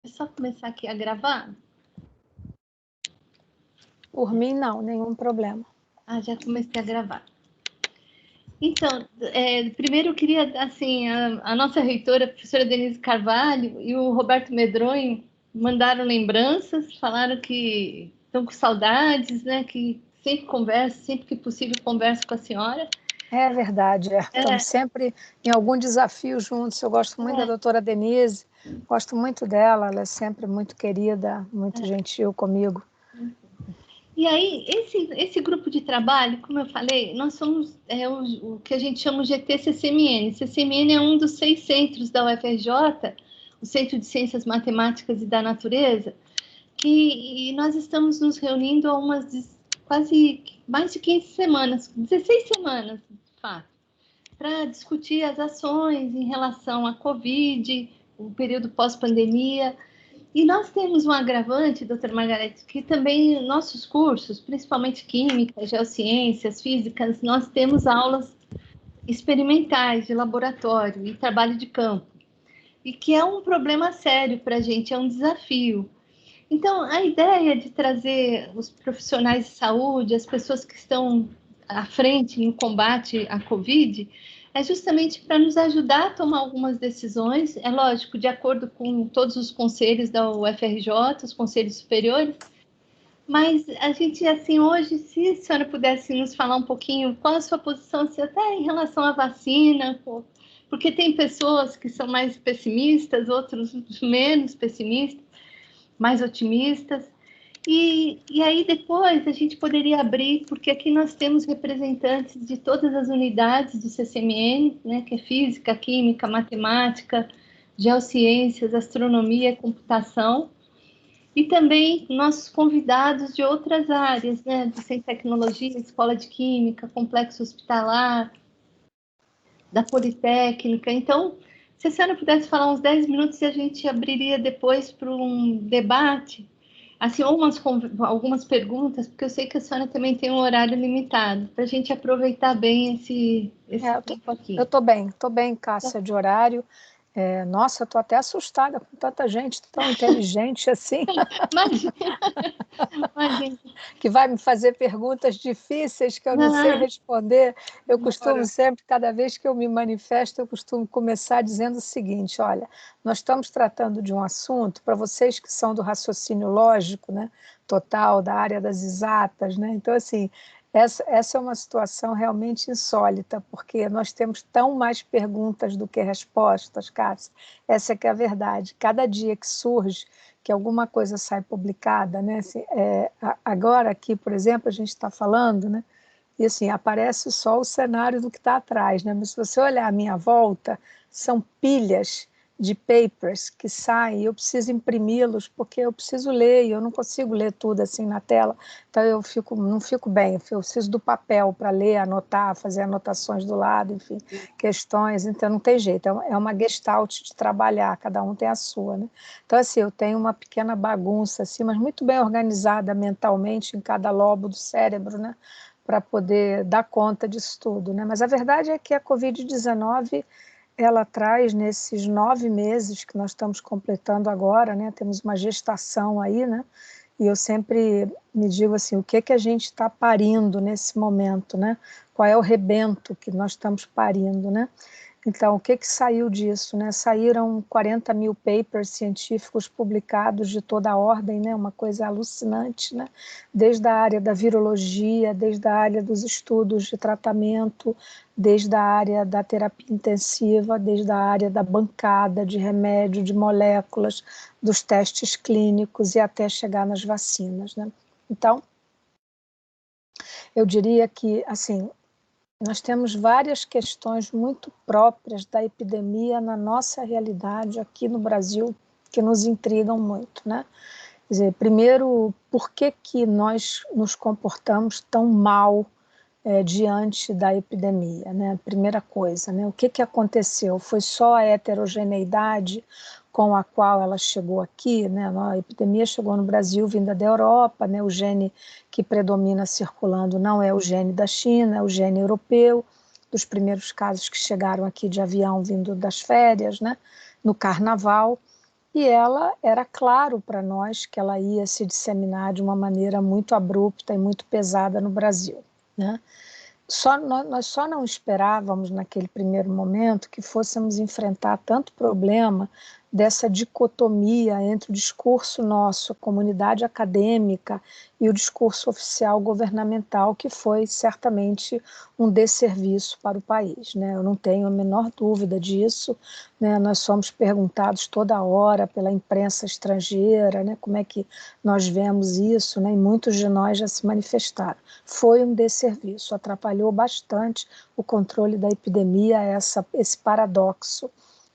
É só começar aqui a gravar? Por mim, não, nenhum problema. Ah, já comecei a gravar. Então, primeiro eu queria, assim, a nossa reitora, a professora Denise Carvalho e o Roberto Medronho mandaram lembranças, falaram que estão com saudades, né, que sempre conversa, sempre que possível conversa com a senhora. É verdade, estamos sempre em algum desafio juntos. Eu gosto muito da doutora Denise, gosto muito dela, ela é sempre muito querida, muito gentil comigo. E aí, esse grupo de trabalho, como eu falei, nós somos o que a gente chama de GT-CCMN. CCMN é um dos 6 centros da UFRJ, o Centro de Ciências Matemáticas e da Natureza, e nós estamos nos reunindo há quase mais de 15 semanas, 16 semanas, de fato, para discutir as ações em relação à Covid, o período pós-pandemia. E nós temos um agravante, doutora Margarete, que também nossos cursos, principalmente Química, Geociências, Físicas, nós temos aulas experimentais de laboratório e trabalho de campo, e que é um problema sério para a gente, é um desafio. Então, a ideia de trazer os profissionais de saúde, as pessoas que estão à frente em combate à Covid, é justamente para nos ajudar a tomar algumas decisões, é lógico, de acordo com todos os conselhos da UFRJ, os conselhos superiores, mas a gente, assim, hoje, se a senhora pudesse nos falar um pouquinho qual a sua posição, assim, até em relação à vacina, porque tem pessoas que são mais pessimistas, outros menos pessimistas, mais otimistas, e aí depois a gente poderia abrir, porque aqui nós temos representantes de todas as unidades do CCMN, né, que é Física, Química, Matemática, Geociências, Astronomia, Computação, e também nossos convidados de outras áreas, né, de Ciência e Tecnologia, Escola de Química, Complexo Hospitalar, da Politécnica. Então, se a senhora pudesse falar uns 10 minutos e a gente abriria depois para um debate, assim, ou algumas perguntas, porque eu sei que a senhora também tem um horário limitado, para a gente aproveitar bem esse tempo aqui. Eu estou bem, Cássia, de horário. Nossa, eu estou até assustada com tanta gente tão inteligente assim. Imagina. Que vai me fazer perguntas difíceis que eu não sei responder. Eu costumo sempre, cada vez que eu me manifesto, eu costumo começar dizendo o seguinte: olha, nós estamos tratando de um assunto, para vocês que são do raciocínio lógico, né, total, da área das exatas, né? Então, assim, essa é uma situação realmente insólita, porque nós temos tão mais perguntas do que respostas, Cássia. Essa é que é a verdade. Cada dia que surge que alguma coisa sai publicada, né? Assim, agora aqui, por exemplo, a gente está falando, né? E assim, aparece só o cenário do que está atrás, né? Mas se você olhar à minha volta, são pilhas de papers que saem, eu preciso imprimi-los porque eu preciso ler e eu não consigo ler tudo assim na tela, então eu não fico bem, eu preciso do papel para ler, anotar, fazer anotações do lado, enfim, questões, então não tem jeito, é uma gestalt de trabalhar, cada um tem a sua, né? Então assim, eu tenho uma pequena bagunça assim, mas muito bem organizada mentalmente em cada lobo do cérebro, né? Para poder dar conta disso tudo, né? Mas a verdade é que a Covid-19 ela traz nesses 9 meses que nós estamos completando agora, né? Temos uma gestação aí, né? E eu sempre me digo assim, o que que a gente está parindo nesse momento, né? Qual é o rebento que nós estamos parindo, né? Então, o que que saiu disso, né? Saíram 40 mil papers científicos publicados de toda a ordem, né? Uma coisa alucinante, né? Desde a área da virologia, desde a área dos estudos de tratamento, desde a área da terapia intensiva, desde a área da bancada de remédio, de moléculas, dos testes clínicos e até chegar nas vacinas, né? Então, eu diria que, assim, nós temos várias questões muito próprias da epidemia na nossa realidade aqui no Brasil que nos intrigam muito, né? Quer dizer, primeiro, por que que nós nos comportamos tão mal diante da epidemia, né? Primeira coisa, né? O que que aconteceu? Foi só a heterogeneidade com a qual ela chegou aqui, né? A epidemia chegou no Brasil vinda da Europa, né? O gene que predomina circulando não é o gene da China, é o gene europeu, dos primeiros casos que chegaram aqui de avião vindo das férias, né? No carnaval. e ela era claro para nós que ela ia se disseminar de uma maneira muito abrupta e muito pesada no Brasil, né? Nós só não esperávamos naquele primeiro momento que fôssemos enfrentar tanto problema dessa dicotomia entre o discurso nosso, a comunidade acadêmica, e o discurso oficial governamental, que foi certamente um desserviço para o país, né? Eu não tenho a menor dúvida disso, né? Nós somos perguntados toda hora pela imprensa estrangeira, né? Como é que nós vemos isso, né? E muitos de nós já se manifestaram. Foi um desserviço, atrapalhou bastante o controle da epidemia, esse paradoxo.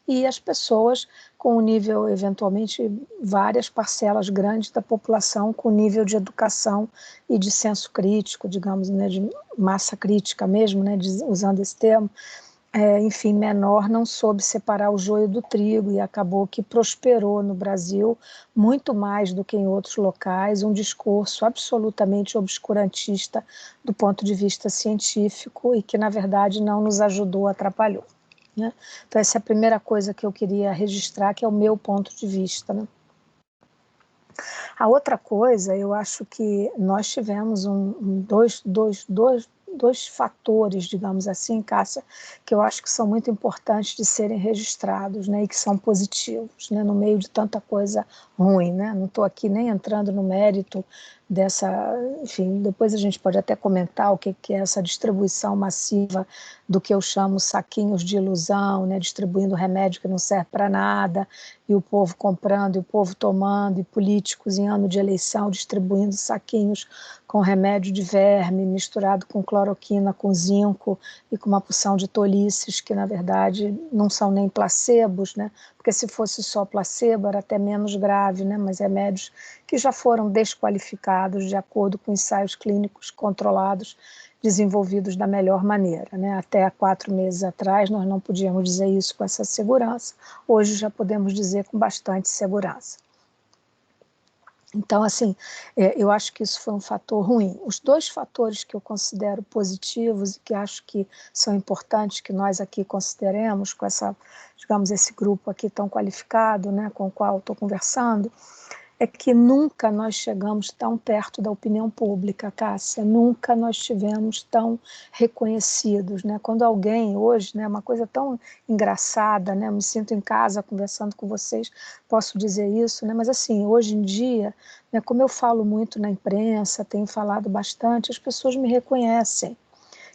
E as pessoas com o nível, eventualmente, várias parcelas grandes da população com nível de educação e de senso crítico, digamos, né, de massa crítica mesmo, né, usando esse termo, enfim, menor, não soube separar o joio do trigo e acabou que prosperou no Brasil, muito mais do que em outros locais, um discurso absolutamente obscurantista do ponto de vista científico e que, na verdade, não nos ajudou, atrapalhou, né? Então, essa é a primeira coisa que eu queria registrar, que é o meu ponto de vista, né? A outra coisa, eu acho que nós tivemos dois fatores, digamos assim, Cássia, que eu acho que são muito importantes de serem registrados, né, e que são positivos, né, no meio de tanta coisa ruim, né? Não estou aqui nem entrando no mérito dessa, enfim, depois a gente pode até comentar o que é essa distribuição massiva do que eu chamo saquinhos de ilusão, né, distribuindo remédio que não serve para nada, e o povo comprando, e o povo tomando, e políticos em ano de eleição distribuindo saquinhos com remédio de verme misturado com cloroquina, com zinco e com uma porção de tolices que, na verdade, não são nem placebos, né? Porque se fosse só placebo era até menos grave, né? Mas remédios que já foram desqualificados de acordo com ensaios clínicos controlados, desenvolvidos da melhor maneira, né? Até há 4 meses atrás nós não podíamos dizer isso com essa segurança, hoje já podemos dizer com bastante segurança. Então, assim, eu acho que isso foi um fator ruim. Os 2 fatores que eu considero positivos e que acho que são importantes que nós aqui consideremos com essa, digamos, esse grupo aqui tão qualificado, né, com o qual estou conversando, é que nunca nós chegamos tão perto da opinião pública, Cássia, nunca nós estivemos tão reconhecidos, né? Quando alguém hoje, né, uma coisa tão engraçada, né, eu me sinto em casa conversando com vocês, posso dizer isso, né? Mas assim, hoje em dia, né, como eu falo muito na imprensa, tenho falado bastante, as pessoas me reconhecem.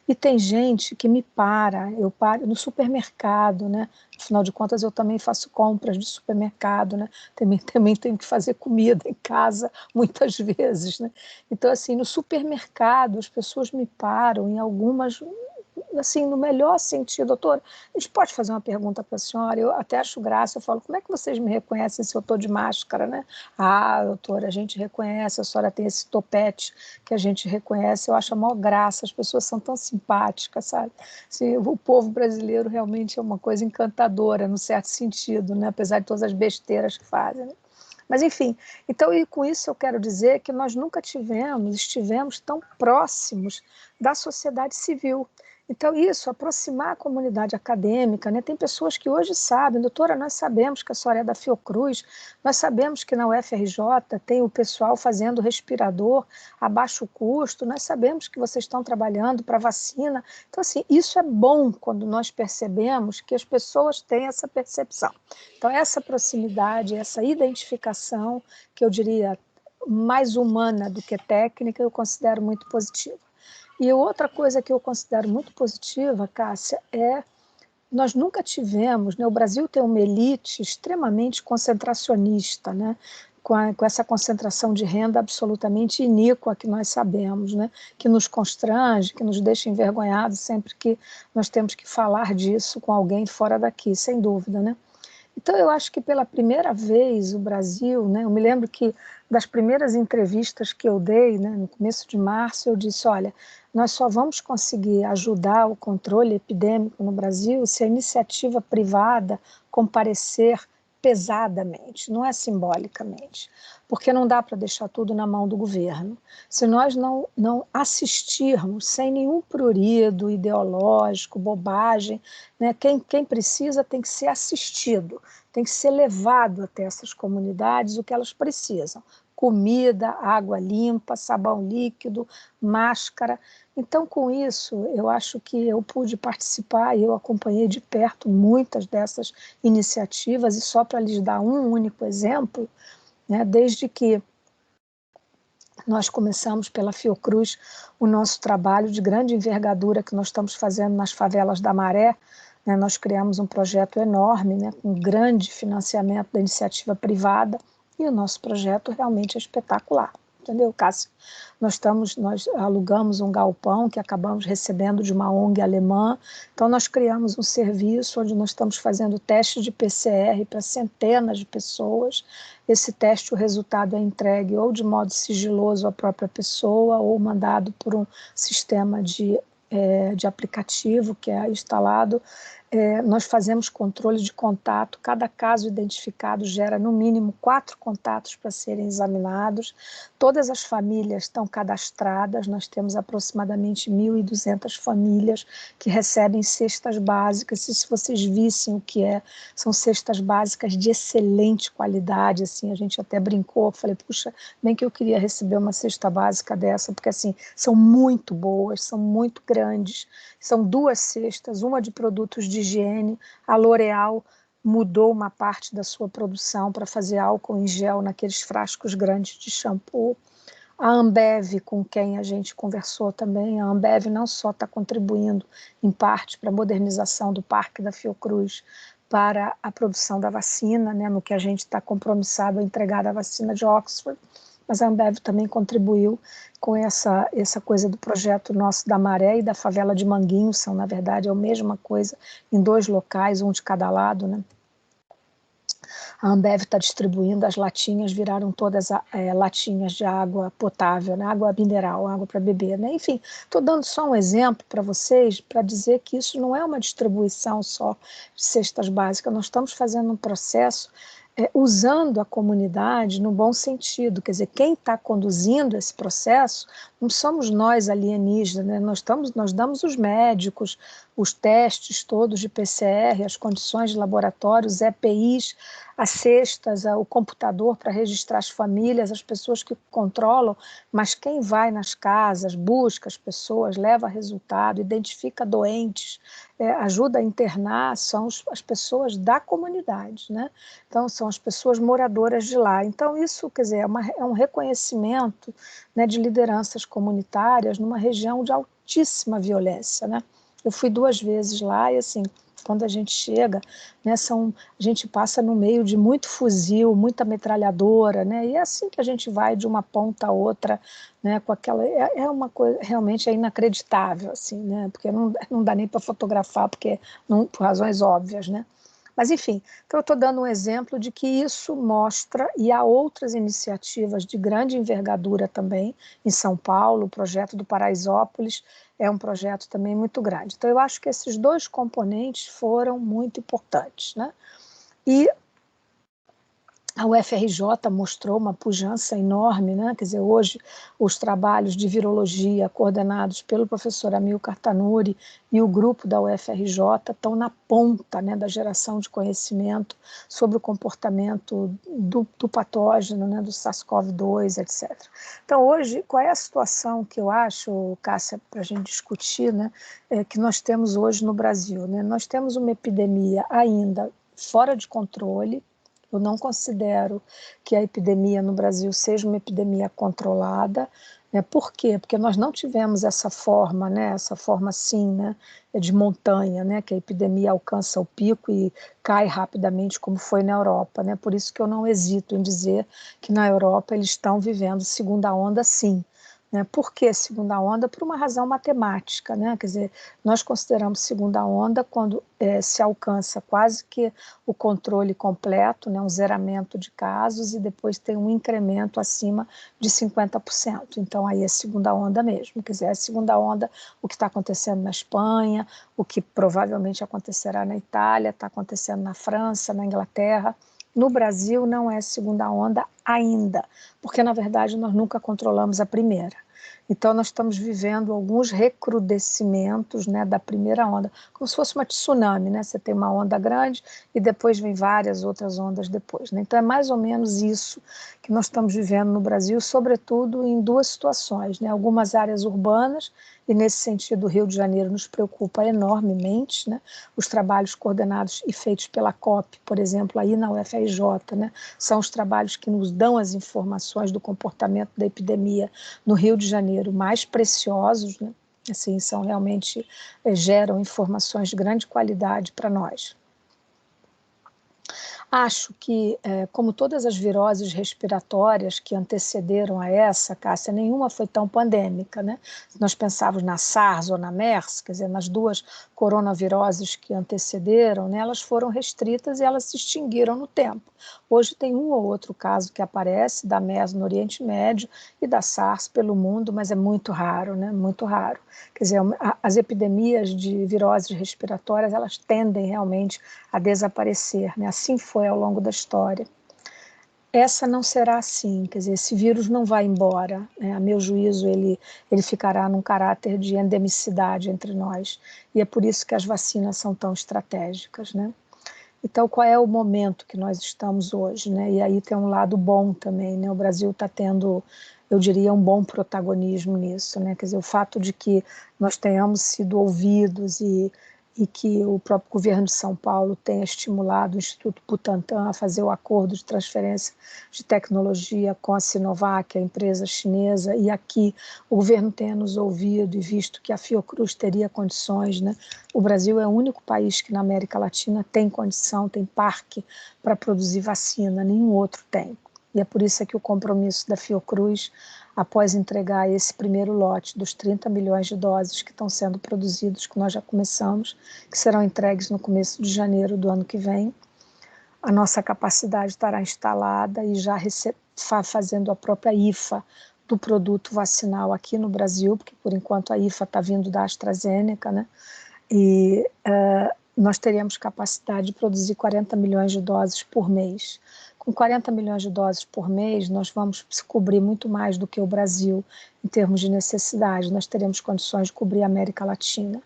E tem gente que me para, eu paro no supermercado, né? Afinal de contas, eu também faço compras de supermercado, né? Também tenho que fazer comida em casa, muitas vezes, né? Então, assim, no supermercado, as pessoas me param em algumas, assim, no melhor sentido, doutora, a gente pode fazer uma pergunta para a senhora? Eu até acho graça, eu falo, como é que vocês me reconhecem se eu estou de máscara, né? Ah, doutora, a gente reconhece, a senhora tem esse topete que a gente reconhece, eu acho a maior graça, as pessoas são tão simpáticas, sabe? Assim, o povo brasileiro realmente é uma coisa encantadora, no certo sentido, né? Apesar de todas as besteiras que fazem, né? Mas, enfim, então, e com isso eu quero dizer que nós nunca estivemos tão próximos da sociedade civil. Então, isso, aproximar a comunidade acadêmica, né? Tem pessoas que hoje sabem, doutora, nós sabemos que a senhora é da Fiocruz, nós sabemos que na UFRJ tem o pessoal fazendo respirador a baixo custo, nós sabemos que vocês estão trabalhando para vacina. Então, assim, isso é bom quando nós percebemos que as pessoas têm essa percepção. Então, essa proximidade, essa identificação, que eu diria mais humana do que técnica, eu considero muito positiva. E outra coisa que eu considero muito positiva, Cássia, nós nunca tivemos, né, o Brasil tem uma elite extremamente concentracionista, né, com essa concentração de renda absolutamente iníqua que nós sabemos, né, que nos constrange, que nos deixa envergonhados sempre que nós temos que falar disso com alguém fora daqui, sem dúvida, né? Então, eu acho que pela primeira vez o Brasil, né, eu me lembro que das primeiras entrevistas que eu dei, né, no começo de março, eu disse, olha, nós só vamos conseguir ajudar o controle epidêmico no Brasil se a iniciativa privada comparecer pesadamente, não é simbolicamente, porque não dá para deixar tudo na mão do governo. Se nós não assistirmos sem nenhum prurido ideológico, bobagem, né, quem precisa tem que ser assistido, tem que ser levado até essas comunidades o que elas precisam. Comida, água limpa, sabão líquido, máscara. Então, com isso, eu acho que eu pude participar e eu acompanhei de perto muitas dessas iniciativas, e só para lhes dar um único exemplo, né, desde que nós começamos pela Fiocruz o nosso trabalho de grande envergadura que nós estamos fazendo nas favelas da Maré, né, nós criamos um projeto enorme, né, com grande financiamento da iniciativa privada, e o nosso projeto realmente é espetacular. Entendeu, Cássia? Nós alugamos um galpão que acabamos recebendo de uma ONG alemã. Então, nós criamos um serviço onde nós estamos fazendo teste de PCR para centenas de pessoas. Esse teste, o resultado é entregue ou de modo sigiloso à própria pessoa, ou mandado por um sistema de aplicativo que é instalado. Nós fazemos controle de contato, cada caso identificado gera no mínimo 4 contatos para serem examinados, todas as famílias estão cadastradas, nós temos aproximadamente 1.200 famílias que recebem cestas básicas, e se vocês vissem o que são cestas básicas de excelente qualidade, assim, a gente até brincou, falei, puxa, bem que eu queria receber uma cesta básica dessa, porque assim, são muito boas, são muito grandes, são 2 cestas, uma de produtos de higiene. A L'Oréal mudou uma parte da sua produção para fazer álcool em gel naqueles frascos grandes de shampoo. A Ambev, com quem a gente conversou também, a Ambev não só está contribuindo em parte para a modernização do parque da Fiocruz, para a produção da vacina, né, no que a gente está compromissado a entregar a vacina de Oxford, mas a Ambev também contribuiu com essa coisa do projeto nosso da Maré e da favela de Manguinhos, são, na verdade, a mesma coisa, em 2 locais, um de cada lado, né? A Ambev está distribuindo, as latinhas viraram todas latinhas de água potável, né? Água mineral, água para beber, né? Enfim, estou dando só um exemplo para vocês, para dizer que isso não é uma distribuição só de cestas básicas, nós estamos fazendo um processo usando a comunidade no bom sentido, quer dizer, quem está conduzindo esse processo não somos nós alienígenas, né? Nós damos os médicos, os testes todos de PCR, as condições de laboratório, os EPIs, as cestas, o computador para registrar as famílias, as pessoas que controlam, mas quem vai nas casas, busca as pessoas, leva resultado, identifica doentes, ajuda a internar, são as pessoas da comunidade, né? Então, são as pessoas moradoras de lá. Então, isso, quer dizer, é um reconhecimento, né, de lideranças comunitárias numa região de altíssima violência, né? Eu fui 2 vezes lá e, assim, quando a gente chega, né, a gente passa no meio de muito fuzil, muita metralhadora, né, e é assim que a gente vai de uma ponta a outra, né, com aquela, é uma coisa, realmente é inacreditável, assim, né, porque não dá nem para fotografar, porque por razões óbvias, né. Mas, enfim, então eu estou dando um exemplo de que isso mostra, e há outras iniciativas de grande envergadura também, em São Paulo, o projeto do Paraisópolis é um projeto também muito grande. Então, eu acho que esses 2 componentes foram muito importantes, né? E a UFRJ mostrou uma pujança enorme, né? Quer dizer, hoje os trabalhos de virologia coordenados pelo professor Amilcar Tanuri e o grupo da UFRJ estão na ponta, né, da geração de conhecimento sobre o comportamento do patógeno, né, do SARS-CoV-2, etc. Então, hoje, qual é a situação que eu acho, Cássia, para a gente discutir, né, que nós temos hoje no Brasil, né? Nós temos uma epidemia ainda fora de controle. Eu não considero que a epidemia no Brasil seja uma epidemia controlada, né? Por quê? Porque nós não tivemos essa forma, né? Essa forma assim, né? De montanha, né? Que a epidemia alcança o pico e cai rapidamente, como foi na Europa, né? Por isso que eu não hesito em dizer que na Europa eles estão vivendo segunda onda, sim. Né? Por que segunda onda? Por uma razão matemática, né? Quer dizer, nós consideramos segunda onda quando se alcança quase que o controle completo, né? Um zeramento de casos e depois tem um incremento acima de 50%. Então, aí é segunda onda mesmo. Quer dizer, é segunda onda o que está acontecendo na Espanha, o que provavelmente acontecerá na Itália, está acontecendo na França, na Inglaterra. No Brasil não é segunda onda ainda, porque na verdade nós nunca controlamos a primeira. Então, nós estamos vivendo alguns recrudescimentos, né, da primeira onda, como se fosse uma tsunami, né? Você tem uma onda grande e depois vem várias outras ondas depois, né? Então, é mais ou menos isso que nós estamos vivendo no Brasil, sobretudo em duas situações, né? Algumas áreas urbanas, e nesse sentido o Rio de Janeiro nos preocupa enormemente, né? Os trabalhos coordenados e feitos pela COP, por exemplo, aí na UFRJ, né? São os trabalhos que nos dão as informações do comportamento da epidemia no Rio de Janeiro mais preciosos, né? Assim, são realmente, geram informações de grande qualidade para nós. Acho que, como todas as viroses respiratórias que antecederam a essa, Cássia, nenhuma foi tão pandêmica, né? Se nós pensávamos na SARS ou na MERS, quer dizer, nas duas coronaviroses que antecederam, né, elas foram restritas e elas se extinguiram no tempo. Hoje tem um ou outro caso que aparece da MERS no Oriente Médio e da SARS pelo mundo, mas é muito raro, né? Muito raro. Quer dizer, as epidemias de viroses respiratórias, elas tendem realmente a desaparecer, né? Assim foi ao longo da história. Essa não será assim, quer dizer, esse vírus não vai embora, né? A meu juízo, ele ficará num caráter de endemicidade entre nós, e é por isso que as vacinas são tão estratégicas, né? Então, qual é o momento que nós estamos hoje, né? E aí tem um lado bom também, né? O Brasil está tendo, eu diria, um bom protagonismo nisso, né? Quer dizer, o fato de que nós tenhamos sido ouvidos e que o próprio governo de São Paulo tenha estimulado o Instituto Butantan a fazer o acordo de transferência de tecnologia com a Sinovac, a empresa chinesa, e aqui o governo tenha nos ouvido e visto que a Fiocruz teria condições, né? O Brasil é o único país que na América Latina tem condição, tem parque para produzir vacina, nenhum outro tem. E é por isso que o compromisso da Fiocruz, após entregar esse primeiro lote dos 30 milhões de doses que estão sendo produzidos, que nós já começamos, que serão entregues no começo de janeiro do ano que vem, a nossa capacidade estará instalada e já fazendo a própria IFA do produto vacinal aqui no Brasil, porque por enquanto a IFA está vindo da AstraZeneca, né? E nós teríamos capacidade de produzir 40 milhões de doses por mês. Com 40 milhões de doses por mês, nós vamos cobrir muito mais do que o Brasil em termos de necessidade. Nós teremos condições de cobrir a América Latina.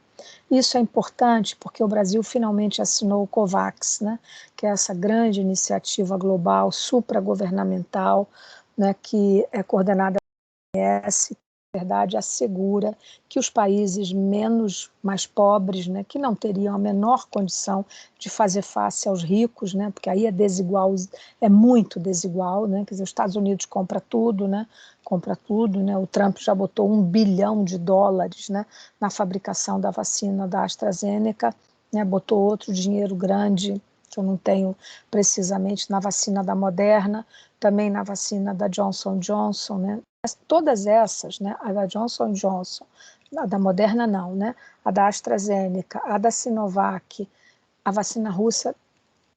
Isso é importante porque o Brasil finalmente assinou o COVAX, né, que é essa grande iniciativa global, supragovernamental, né, que é coordenada pela OMS, na verdade, assegura que os países mais pobres, né, que não teriam a menor condição de fazer face aos ricos, né, porque aí é desigual, é muito desigual, né, quer dizer, os Estados Unidos compra tudo, né, o Trump já botou US$ 1 bilhão, né, na fabricação da vacina da AstraZeneca, né, botou outro dinheiro grande, que eu não tenho precisamente, na vacina da Moderna, também na vacina da Johnson & Johnson, né. Todas essas, né, a da Johnson & Johnson, a da Moderna não, né, a da AstraZeneca, a da Sinovac, a vacina russa,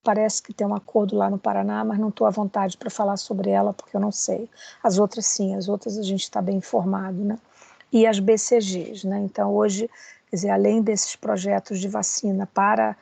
parece que tem um acordo lá no Paraná, mas não estou à vontade para falar sobre ela, porque eu não sei. As outras sim, as outras a gente está bem informado, né? E as BCGs, né? Então hoje, quer dizer, além desses projetos de vacina para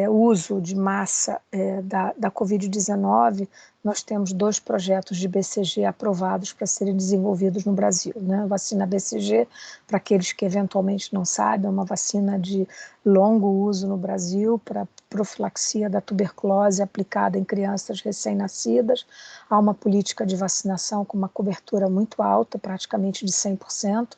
uso de massa da Covid-19, nós temos 2 projetos de BCG aprovados para serem desenvolvidos no Brasil, né? A vacina BCG, para aqueles que eventualmente não sabem, é uma vacina de longo uso no Brasil para profilaxia da tuberculose aplicada em crianças recém-nascidas. Há uma política de vacinação com uma cobertura muito alta, praticamente de 100%,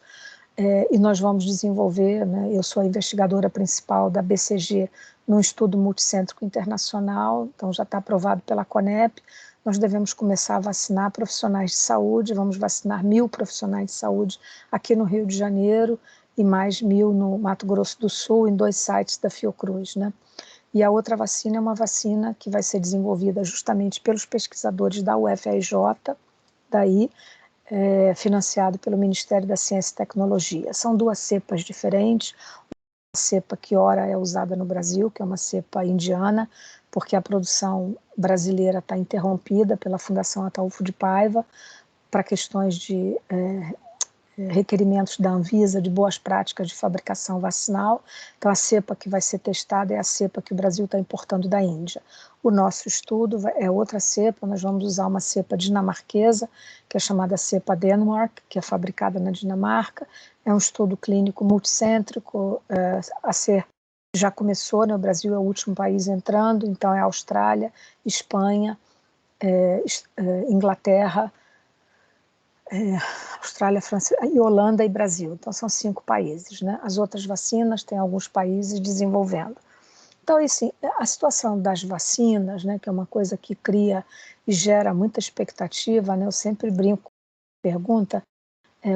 e nós vamos desenvolver, né, eu sou a investigadora principal da BCG num estudo multicêntrico internacional, então já está aprovado pela CONEP. Nós devemos começar a vacinar profissionais de saúde, vamos vacinar 1.000 profissionais de saúde aqui no Rio de Janeiro e mais 1.000 no Mato Grosso do Sul, em 2 sites da Fiocruz, né? E a outra vacina é uma vacina que vai ser desenvolvida justamente pelos pesquisadores da UFRJ, daí, financiado pelo Ministério da Ciência e Tecnologia. São 2 cepas diferentes, uma cepa que ora é usada no Brasil, que é uma cepa indiana, porque a produção brasileira está interrompida pela Fundação Ataulfo de Paiva, para questões de requerimentos da Anvisa de boas práticas de fabricação vacinal. Então, a cepa que vai ser testada é a cepa que o Brasil está importando da Índia. O nosso estudo é outra cepa, nós vamos usar uma cepa dinamarquesa, que é chamada cepa Denmark, que é fabricada na Dinamarca. É um estudo clínico multicêntrico, já começou, né? O Brasil é o último país entrando, então é Austrália, Espanha, Inglaterra, Austrália, França, e Holanda e Brasil. Então são 5 países, né? As outras vacinas tem alguns países desenvolvendo. Então, assim, a situação das vacinas, né, que é uma coisa que cria e gera muita expectativa, né? Eu sempre brinco com a pergunta,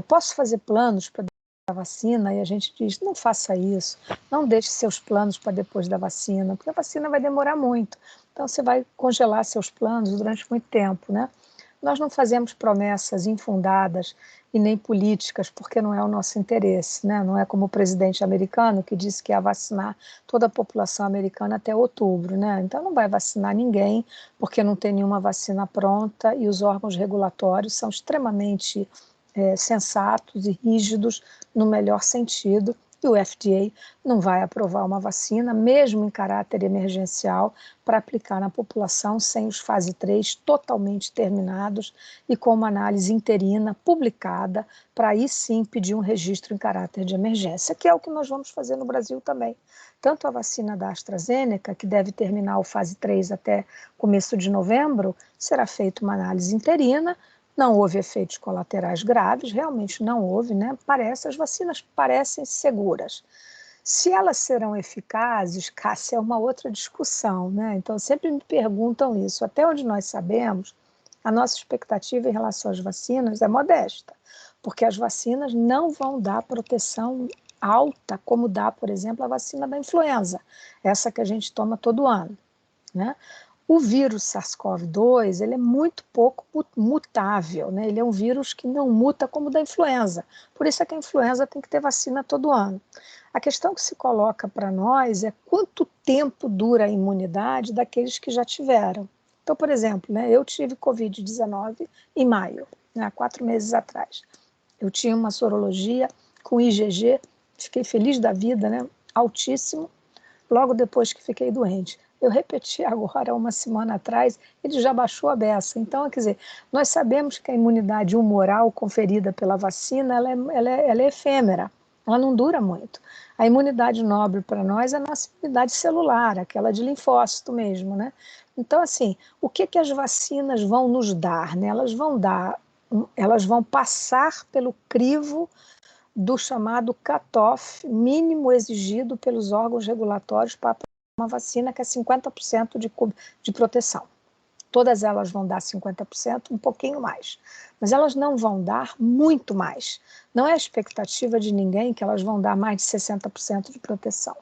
posso fazer planos para a vacina? E a gente diz, não faça isso, não deixe seus planos para depois da vacina, porque a vacina vai demorar muito. Então, você vai congelar seus planos durante muito tempo, né? Nós não fazemos promessas infundadas e nem políticas, porque não é o nosso interesse, né? Não é como o presidente americano que disse que ia vacinar toda a população americana até outubro, né? Então não vai vacinar ninguém, porque não tem nenhuma vacina pronta e os órgãos regulatórios são extremamente sensatos e rígidos no melhor sentido. E o FDA não vai aprovar uma vacina, mesmo em caráter emergencial, para aplicar na população sem os fase 3 totalmente terminados e com uma análise interina publicada, para aí sim pedir um registro em caráter de emergência, que é o que nós vamos fazer no Brasil também. Tanto a vacina da AstraZeneca, que deve terminar o fase 3 até começo de novembro, será feita uma análise interina. Não houve efeitos colaterais graves, realmente não houve, né? As vacinas parecem seguras. Se elas serão eficazes, Cássia, é uma outra discussão, né? Então, sempre me perguntam isso. Até onde nós sabemos, a nossa expectativa em relação às vacinas é modesta, porque as vacinas não vão dar proteção alta, como dá, por exemplo, a vacina da influenza, essa que a gente toma todo ano, né? O vírus SARS-CoV-2, ele é muito pouco mutável, né? Ele é um vírus que não muta como o da influenza. Por isso é que a influenza tem que ter vacina todo ano. A questão que se coloca para nós é quanto tempo dura a imunidade daqueles que já tiveram. Então, por exemplo, né, eu tive Covid-19 em maio, né, há 4 meses atrás. Eu tinha uma sorologia com IgG, fiquei feliz da vida, né, altíssimo, logo depois que fiquei doente. Eu repeti agora, uma semana atrás, ele já baixou a beça. Então, quer dizer, nós sabemos que a imunidade humoral conferida pela vacina, ela é efêmera, ela não dura muito. A imunidade nobre para nós é a nossa imunidade celular, aquela de linfócito mesmo, né? Então, assim, o que as vacinas vão nos dar, né? Elas vão passar pelo crivo do chamado cutoff mínimo exigido pelos órgãos regulatórios para uma vacina que é 50% de proteção. Todas elas vão dar 50%, um pouquinho mais. Mas elas não vão dar muito mais. Não é a expectativa de ninguém que elas vão dar mais de 60% de proteção.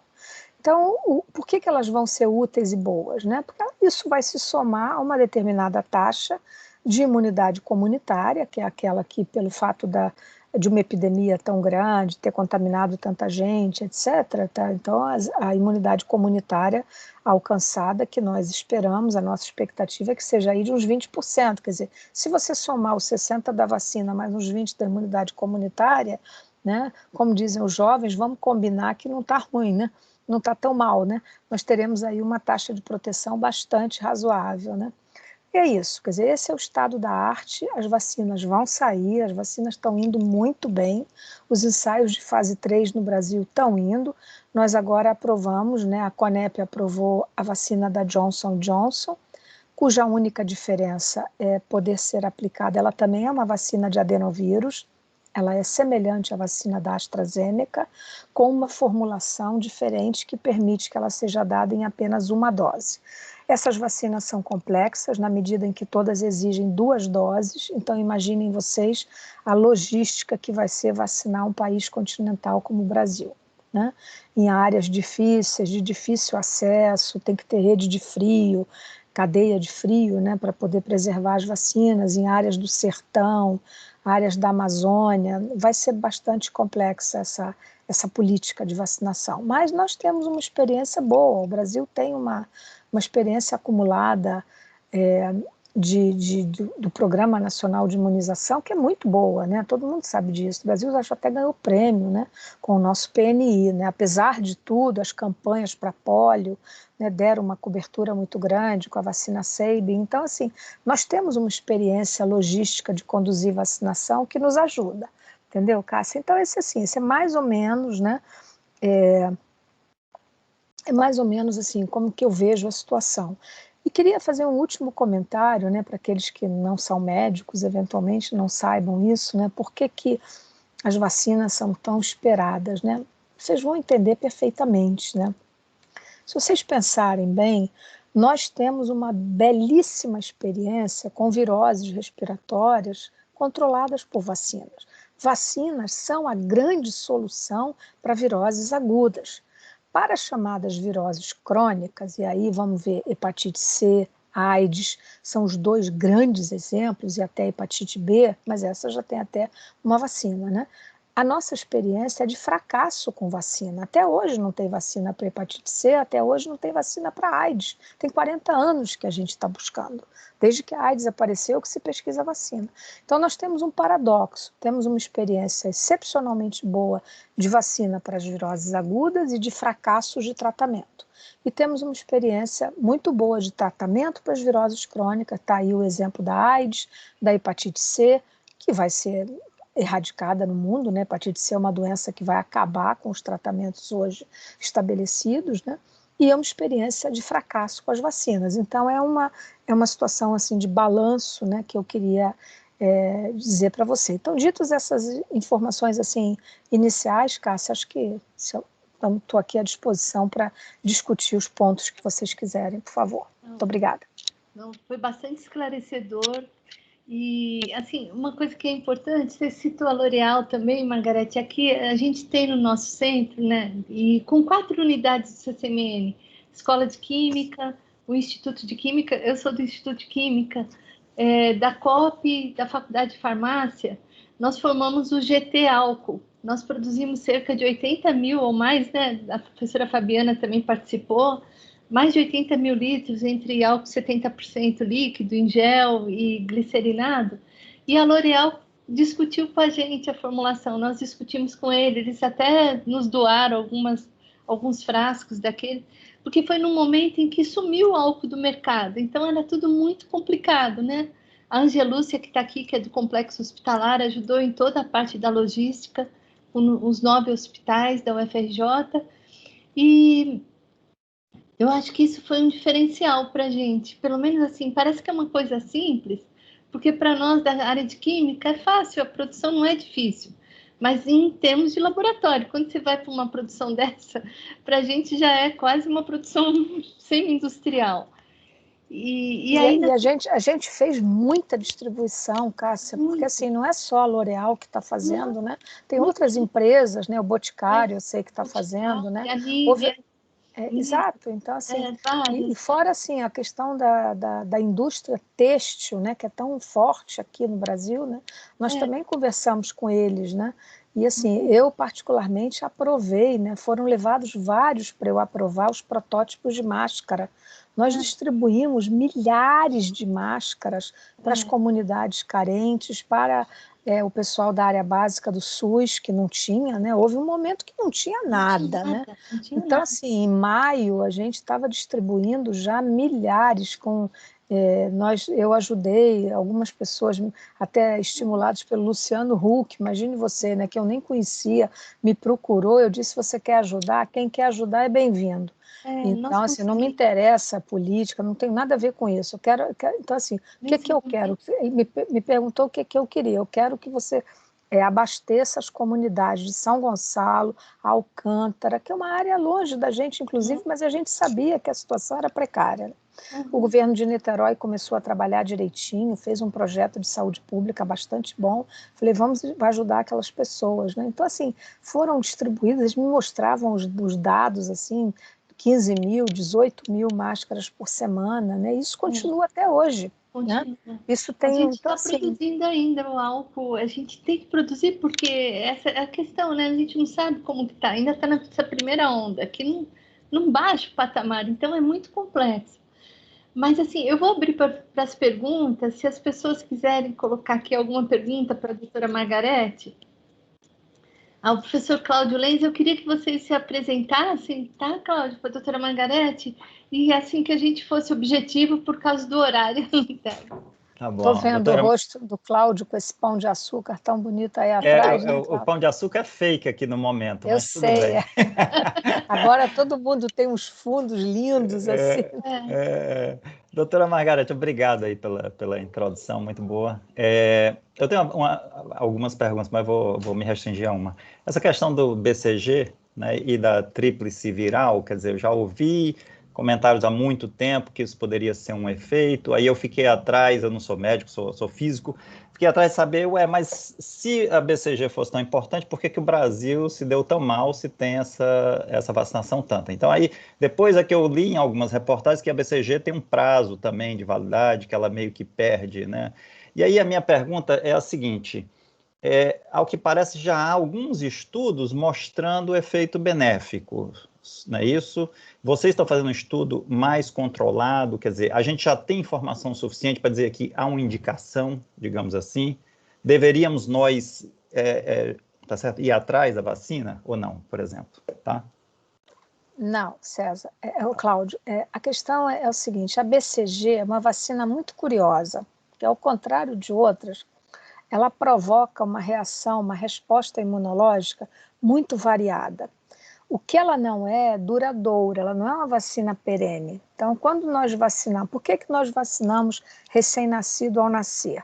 Então, por que elas vão ser úteis e boas, né? Porque isso vai se somar a uma determinada taxa de imunidade comunitária, que é aquela que, pelo fato de uma epidemia tão grande, ter contaminado tanta gente, etc. Tá? Então, a imunidade comunitária alcançada, que nós esperamos, a nossa expectativa é que seja aí de uns 20%. Quer dizer, se você somar os 60% da vacina mais uns 20% da imunidade comunitária, né? Como dizem os jovens, vamos combinar que não está ruim, né? Não está tão mal, né? Nós teremos aí uma taxa de proteção bastante razoável, né? E é isso, quer dizer, esse é o estado da arte, as vacinas vão sair, as vacinas estão indo muito bem, os ensaios de fase 3 no Brasil estão indo, nós agora aprovamos, né, a Conep aprovou a vacina da Johnson & Johnson, cuja única diferença é poder ser aplicada, ela também é uma vacina de adenovírus, ela é semelhante à vacina da AstraZeneca, com uma formulação diferente que permite que ela seja dada em apenas uma dose. Essas vacinas são complexas, na medida em que todas exigem 2 doses, então imaginem vocês a logística que vai ser vacinar um país continental como o Brasil, né? Em áreas difíceis, de difícil acesso, tem que ter rede de frio, cadeia de frio, né, para poder preservar as vacinas, em áreas do sertão, áreas da Amazônia, vai ser bastante complexa essa política de vacinação. Mas nós temos uma experiência boa, o Brasil tem uma experiência acumulada do Programa Nacional de Imunização, que é muito boa, né? Todo mundo sabe disso. O Brasil acho até ganhou prêmio, né? Com o nosso PNI, né? Apesar de tudo, as campanhas para pólio, né, deram uma cobertura muito grande com a vacina Sabin. Então, assim, nós temos uma experiência logística de conduzir vacinação que nos ajuda, entendeu, Cássia? Então, esse é mais ou menos, né? É mais ou menos assim como que eu vejo a situação. E queria fazer um último comentário, né, para aqueles que não são médicos, eventualmente não saibam isso, né, por que que as vacinas são tão esperadas, né? Vocês vão entender perfeitamente, né? Se vocês pensarem bem, nós temos uma belíssima experiência com viroses respiratórias controladas por vacinas. Vacinas são a grande solução para viroses agudas. Para as chamadas viroses crônicas, e aí vamos ver hepatite C, AIDS, são os dois grandes exemplos, e até hepatite B, mas essa já tem até uma vacina, né? A nossa experiência é de fracasso com vacina. Até hoje não tem vacina para hepatite C, até hoje não tem vacina para AIDS. Tem 40 anos que a gente está buscando. Desde que a AIDS apareceu que se pesquisa vacina. Então nós temos um paradoxo, temos uma experiência excepcionalmente boa de vacina para as viroses agudas e de fracassos de tratamento. E temos uma experiência muito boa de tratamento para as viroses crônicas. Está aí o exemplo da AIDS, da hepatite C, que vai ser erradicada no mundo, né? Hepatite C é uma doença que vai acabar com os tratamentos hoje estabelecidos, né? E é uma experiência de fracasso com as vacinas. Então é uma situação assim de balanço, né? Que eu queria dizer para você. Então, ditas essas informações assim iniciais, Cássia, acho que estou aqui à disposição para discutir os pontos que vocês quiserem, por favor. Muito obrigada. Não, foi bastante esclarecedor. E, assim, uma coisa que é importante, você citou a L'Oréal também, Margarete, aqui a gente tem no nosso centro, né, e com 4 unidades do CCMN, Escola de Química, o Instituto de Química, eu sou do Instituto de Química, da COP, da Faculdade de Farmácia, nós formamos o GT Álcool, nós produzimos cerca de 80 mil ou mais, né, a professora Fabiana também participou, mais de 80 mil litros entre álcool 70% líquido, em gel e glicerinado. E a L'Oréal discutiu com a gente a formulação, nós discutimos com eles até nos doaram alguns frascos daquele, porque foi num momento em que sumiu o álcool do mercado, então era tudo muito complicado, né? A Angelúcia, que está aqui, que é do Complexo Hospitalar, ajudou em toda a parte da logística, com os 9 hospitais da UFRJ, e eu acho que isso foi um diferencial para a gente. Pelo menos assim, parece que é uma coisa simples, porque para nós da área de química é fácil, a produção não é difícil. Mas em termos de laboratório, quando você vai para uma produção dessa, para a gente já é quase uma produção semi-industrial. E ainda... E a gente fez muita distribuição, Cássia, porque assim, não é só a L'Oréal que está fazendo, né? Tem outras empresas, né? O Boticário, eu sei que está fazendo, né? E a Nivea. Exato, então assim, e fora assim, a questão da indústria têxtil, né, que é tão forte aqui no Brasil, né, nós também conversamos com eles, né, e assim, eu particularmente aprovei, né, foram levados vários para eu aprovar os protótipos de máscara. Nós distribuímos milhares de máscaras para as comunidades carentes, para o pessoal da área básica do SUS, que não tinha, né? Houve um momento que não tinha nada, né? Então, assim, em maio, a gente estava distribuindo já milhares com... eu ajudei algumas pessoas, até estimuladas pelo Luciano Huck, imagine você, né, que eu nem conhecia, me procurou, eu disse, você quer ajudar? Quem quer ajudar é bem-vindo. Então, assim, não me interessa a política, não tem nada a ver com isso. Então, assim, o que que eu quero? Me perguntou o que que eu queria. Eu quero que você abasteça as comunidades de São Gonçalo, Alcântara, que é uma área longe da gente, inclusive, mas a gente sabia que a situação era precária. O governo de Niterói começou a trabalhar direitinho, fez um projeto de saúde pública bastante bom. Falei, vamos ajudar aquelas pessoas, né? Então, assim, foram distribuídas, eles me mostravam os dados, assim, 15 mil, 18 mil máscaras por semana, né? Isso continua até hoje. Né? Isso tem, a gente está então, assim, produzindo ainda o álcool, a gente tem que produzir porque essa é a questão, né? A gente não sabe como que está, ainda está nessa primeira onda, aqui num baixo patamar, então é muito complexo. Mas, assim, eu vou abrir para as perguntas. Se as pessoas quiserem colocar aqui alguma pergunta para a doutora Margarete. Ao professor Cláudio Lenz, eu queria que vocês se apresentassem, tá, Cláudio, para a doutora Margarete, e assim que a gente fosse objetivo por causa do horário. Tá Estou bom. vendo o rosto do Cláudio com esse pão de açúcar tão bonito aí atrás, né, O Cláudio? pão de açúcar é fake aqui no momento, Eu mas tudo sei. bem. Agora todo mundo tem uns fundos lindos assim. Doutora Margarete, obrigado aí pela introdução, muito boa. Eu tenho algumas perguntas, mas vou me restringir a uma. Essa questão do BCG, né, e da tríplice viral, quer dizer, eu já ouvi comentários há muito tempo que isso poderia ser um efeito, aí eu fiquei atrás, eu não sou médico, sou físico, fiquei atrás de saber, mas se a BCG fosse tão importante, por que o Brasil se deu tão mal se tem essa vacinação tanta? Então aí, depois é que eu li em algumas reportagens que a BCG tem um prazo também de validade, que ela meio que perde, né? E aí a minha pergunta é a seguinte, ao que parece já há alguns estudos mostrando o efeito benéfico, não é isso? Vocês estão fazendo um estudo mais controlado, quer dizer, a gente já tem informação suficiente para dizer que há uma indicação, digamos assim, deveríamos nós tá certo, ir atrás da vacina ou não, por exemplo, tá? Não, César, Cláudio, a questão é o seguinte, a BCG é uma vacina muito curiosa, que ao contrário de outras, ela provoca uma reação, uma resposta imunológica muito variada. O que ela não é duradoura, ela não é uma vacina perene. Então, quando nós vacinamos, por que nós vacinamos recém-nascido ao nascer?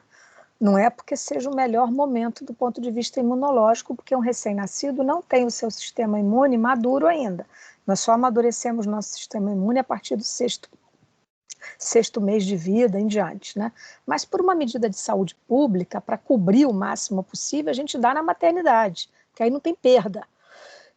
Não é porque seja o melhor momento do ponto de vista imunológico, porque um recém-nascido não tem o seu sistema imune maduro ainda. Nós só amadurecemos nosso sistema imune a partir do sexto mês de vida em diante, né? Mas por uma medida de saúde pública, para cobrir o máximo possível, a gente dá na maternidade, que aí não tem perda.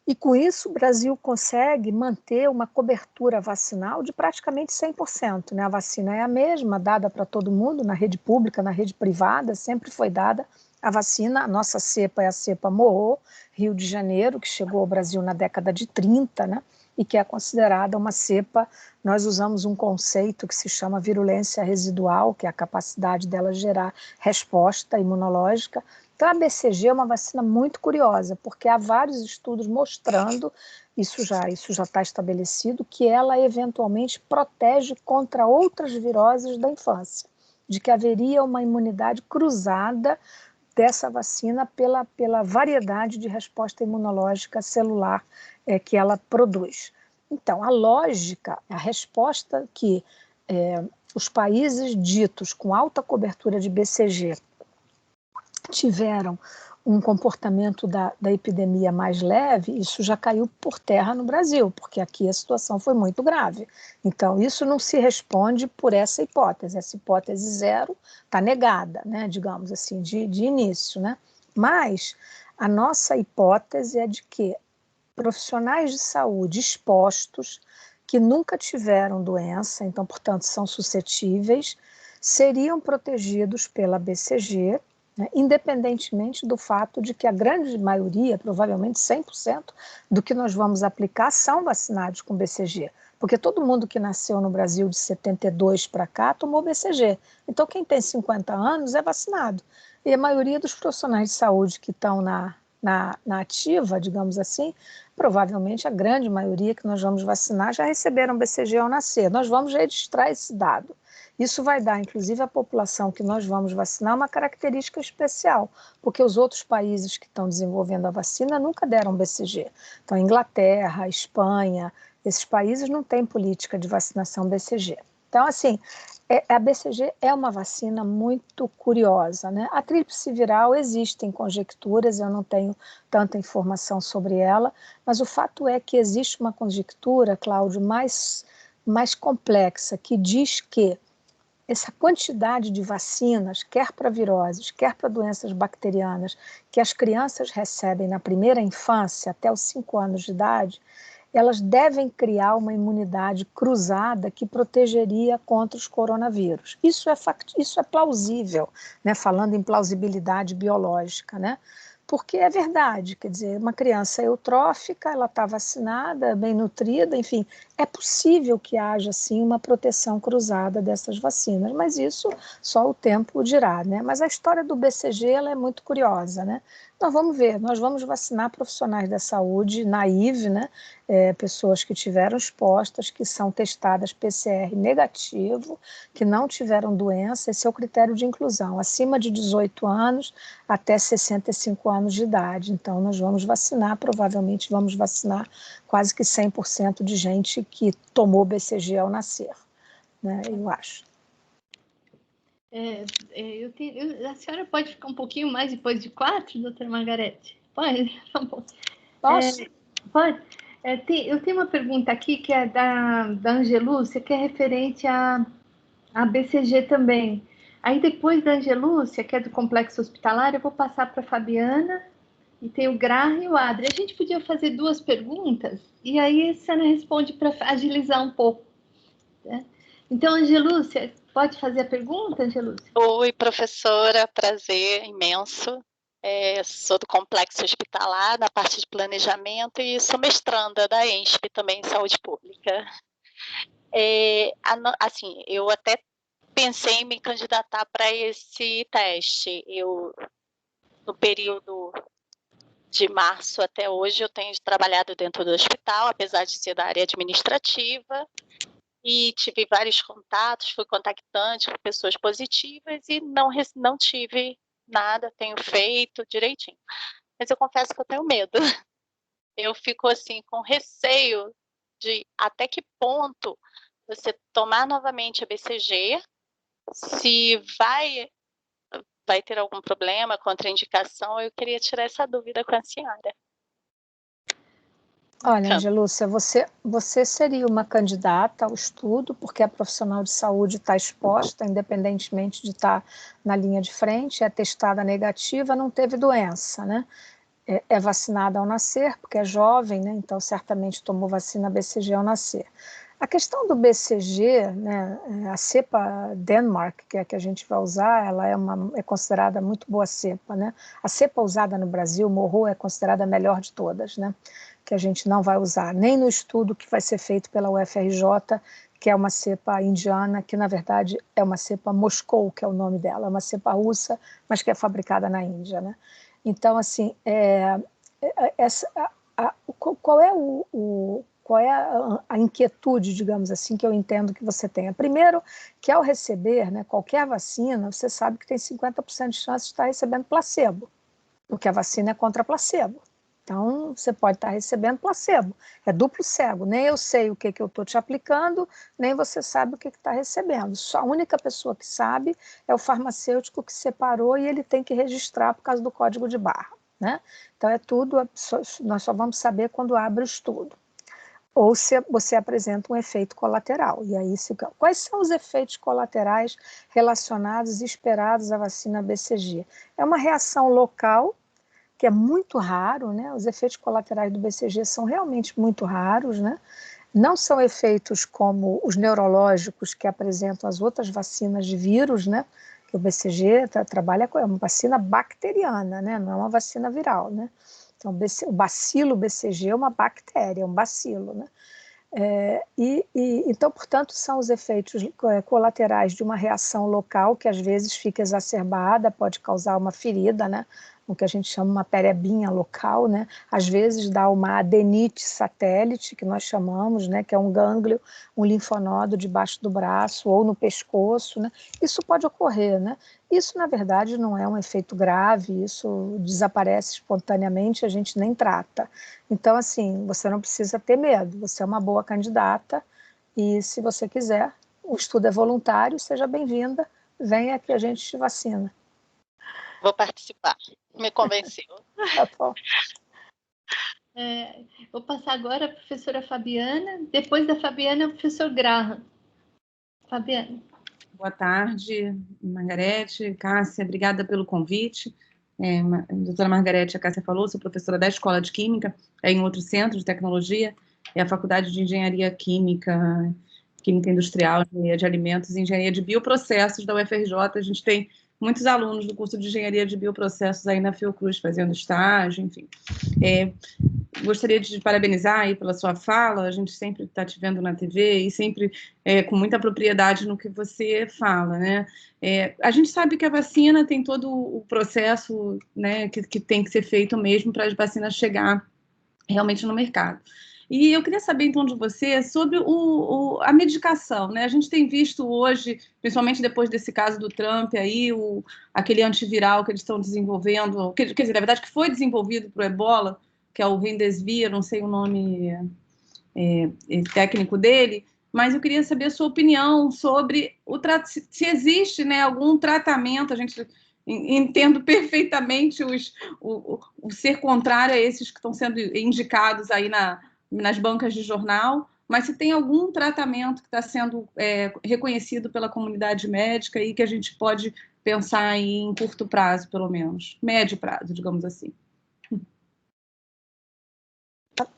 E com isso o Brasil consegue manter uma cobertura vacinal de praticamente 100%, né? A vacina é a mesma, dada para todo mundo, na rede pública, na rede privada, sempre foi dada a vacina. A nossa cepa é a cepa Morro, Rio de Janeiro, que chegou ao Brasil na década de 30, né? E que é considerada uma cepa, nós usamos um conceito que se chama virulência residual, que é a capacidade dela gerar resposta imunológica. Então, a BCG é uma vacina muito curiosa, porque há vários estudos mostrando, isso já está estabelecido, que ela eventualmente protege contra outras viroses da infância, de que haveria uma imunidade cruzada dessa vacina pela variedade de resposta imunológica celular que ela produz. Então, a lógica, a resposta que os países ditos com alta cobertura de BCG tiveram um comportamento da epidemia mais leve, isso já caiu por terra no Brasil, porque aqui a situação foi muito grave. Então, isso não se responde por essa hipótese zero está negada, né, digamos assim, de início, né? Mas a nossa hipótese é de que profissionais de saúde expostos, que nunca tiveram doença, então, portanto, são suscetíveis, seriam protegidos pela BCG, né, independentemente do fato de que a grande maioria, provavelmente 100%, do que nós vamos aplicar são vacinados com BCG. Porque todo mundo que nasceu no Brasil de 72 para cá tomou BCG. Então, quem tem 50 anos é vacinado. E a maioria dos profissionais de saúde que estão na ativa, digamos assim, provavelmente a grande maioria que nós vamos vacinar já receberam BCG ao nascer. Nós vamos registrar esse dado. Isso vai dar, inclusive, à população que nós vamos vacinar uma característica especial, porque os outros países que estão desenvolvendo a vacina nunca deram BCG. Então, Inglaterra, Espanha, esses países não têm política de vacinação BCG. Então, assim, a BCG é uma vacina muito curiosa, né? A tríplice viral, existem conjecturas, eu não tenho tanta informação sobre ela, mas o fato é que existe uma conjectura, Cláudio, mais complexa, que diz que essa quantidade de vacinas, quer para viroses, quer para doenças bacterianas, que as crianças recebem na primeira infância, até os 5 anos de idade, elas devem criar uma imunidade cruzada que protegeria contra os coronavírus. Isso é plausível, né? Falando em plausibilidade biológica, né? porque é verdade, quer dizer, uma criança eutrófica, ela está vacinada, bem nutrida, enfim, é possível que haja, sim, uma proteção cruzada dessas vacinas, mas isso só o tempo dirá, né? Mas a história do BCG, ela é muito curiosa, né? Nós vamos ver, nós vamos vacinar profissionais da saúde, naive, né? Pessoas que tiveram expostas, que são testadas PCR negativo, que não tiveram doença, esse é o critério de inclusão, acima de 18 anos até 65 anos de idade. Então, nós vamos vacinar, provavelmente vamos vacinar quase que 100% de gente que tomou BCG ao nascer, né? Eu acho. A senhora pode ficar um pouquinho mais depois de 4, doutora Margarete? Pode? Posso? Pode. Eu tenho uma pergunta aqui que é da Angelúcia, que é referente a BCG também. Aí depois da Angelúcia, que é do Complexo Hospitalar, eu vou passar para a Fabiana, e tem o Graham e o Adri. A gente podia fazer 2 perguntas, e aí a senhora responde para agilizar um pouco, né? Então, Angelúcia, pode fazer a pergunta, Angelúcia? Oi, professora, prazer imenso. Sou do Complexo Hospitalar, na parte de planejamento, e sou mestranda da ENSP também em Saúde Pública. Assim, eu até pensei em me candidatar para esse teste. No período de março até hoje, eu tenho trabalhado dentro do hospital, apesar de ser da área administrativa, e tive vários contatos, fui contactante com pessoas positivas e não tive nada, tenho feito direitinho. Mas eu confesso que eu tenho medo. Eu fico assim com receio de até que ponto você tomar novamente a BCG, se vai ter algum problema, contraindicação. Eu queria tirar essa dúvida com a senhora. Olha, Angelúcia, você seria uma candidata ao estudo, porque a profissional de saúde está exposta, independentemente de estar na linha de frente, é testada negativa, não teve doença, né? É vacinada ao nascer, porque é jovem, né? Então certamente tomou vacina BCG ao nascer. A questão do BCG, né, a cepa Denmark, que é a que a gente vai usar, ela é considerada muito boa cepa, né? A cepa usada no Brasil, Morro, é considerada a melhor de todas, né? Que a gente não vai usar nem no estudo que vai ser feito pela UFRJ, que é uma cepa indiana, que na verdade é uma cepa Moscou, que é o nome dela, é uma cepa russa, mas que é fabricada na Índia, né? Então, assim, qual é a inquietude, digamos assim, que eu entendo que você tenha? Primeiro, que ao receber, né, qualquer vacina, você sabe que tem 50% de chance de estar recebendo placebo, porque a vacina é contra placebo. Então, você pode estar recebendo placebo. É duplo cego. Nem eu sei o que eu estou te aplicando, nem você sabe o que está recebendo. Só a única pessoa que sabe é o farmacêutico que separou e ele tem que registrar por causa do código de barra, né? Então, é tudo, nós só vamos saber quando abre o estudo. Ou se você apresenta um efeito colateral. E aí, quais são os efeitos colaterais relacionados e esperados à vacina BCG? É uma reação local, que é muito raro, né? Os efeitos colaterais do BCG são realmente muito raros, né? Não são efeitos como os neurológicos que apresentam as outras vacinas de vírus, né? Que o BCG trabalha com uma vacina bacteriana, né? Não é uma vacina viral, né? Então, o bacilo BCG é uma bactéria, é um bacilo, né? Então, portanto, são os efeitos colaterais de uma reação local que às vezes fica exacerbada, pode causar uma ferida, né? O que a gente chama uma perebinha local, né? Às vezes dá uma adenite satélite, que nós chamamos, né? Que é um gânglio, um linfonodo debaixo do braço ou no pescoço, né? Isso pode ocorrer, né? Isso, na verdade, não é um efeito grave, isso desaparece espontaneamente, a gente nem trata. Então, assim, você não precisa ter medo, você é uma boa candidata e, se você quiser, o estudo é voluntário, seja bem-vinda, venha que a gente te vacina. Vou participar, me convenceu. Tá bom. Vou passar agora a professora Fabiana, depois da Fabiana, o professor Graham. Fabiana. Boa tarde, Margarete, Cássia, obrigada pelo convite. A doutora Margarete, a Cássia falou, sou professora da Escola de Química, em outro centro de tecnologia, é a Faculdade de Engenharia Química, Química Industrial, Engenharia de Alimentos e Engenharia de Bioprocessos da UFRJ. A gente tem muitos alunos do curso de Engenharia de Bioprocessos aí na Fiocruz fazendo estágio, enfim. Gostaria de parabenizar aí pela sua fala, a gente sempre está te vendo na TV e sempre com muita propriedade no que você fala, né? A gente sabe que a vacina tem todo o processo, né, que tem que ser feito mesmo para as vacinas chegar realmente no mercado. E eu queria saber, então, de você sobre a medicação, né? A gente tem visto hoje, principalmente depois desse caso do Trump, aí, aquele antiviral que eles estão desenvolvendo, quer dizer, na verdade, que foi desenvolvido para o Ebola, que é o Remdesivir, não sei o nome técnico dele, mas eu queria saber a sua opinião sobre se existe, né, algum tratamento. A gente entendo perfeitamente o ser contrário a esses que estão sendo indicados aí nas bancas de jornal, mas se tem algum tratamento que está sendo reconhecido pela comunidade médica e que a gente pode pensar em curto prazo, pelo menos, médio prazo, digamos assim.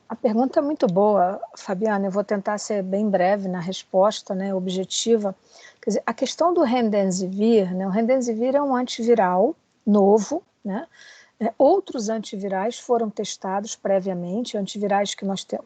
A pergunta é muito boa, Fabiana. Eu vou tentar ser bem breve na resposta, né, objetiva. Quer dizer, a questão do Remdesivir, né, o Remdesivir é um antiviral novo, né? Outros antivirais foram testados previamente, antivirais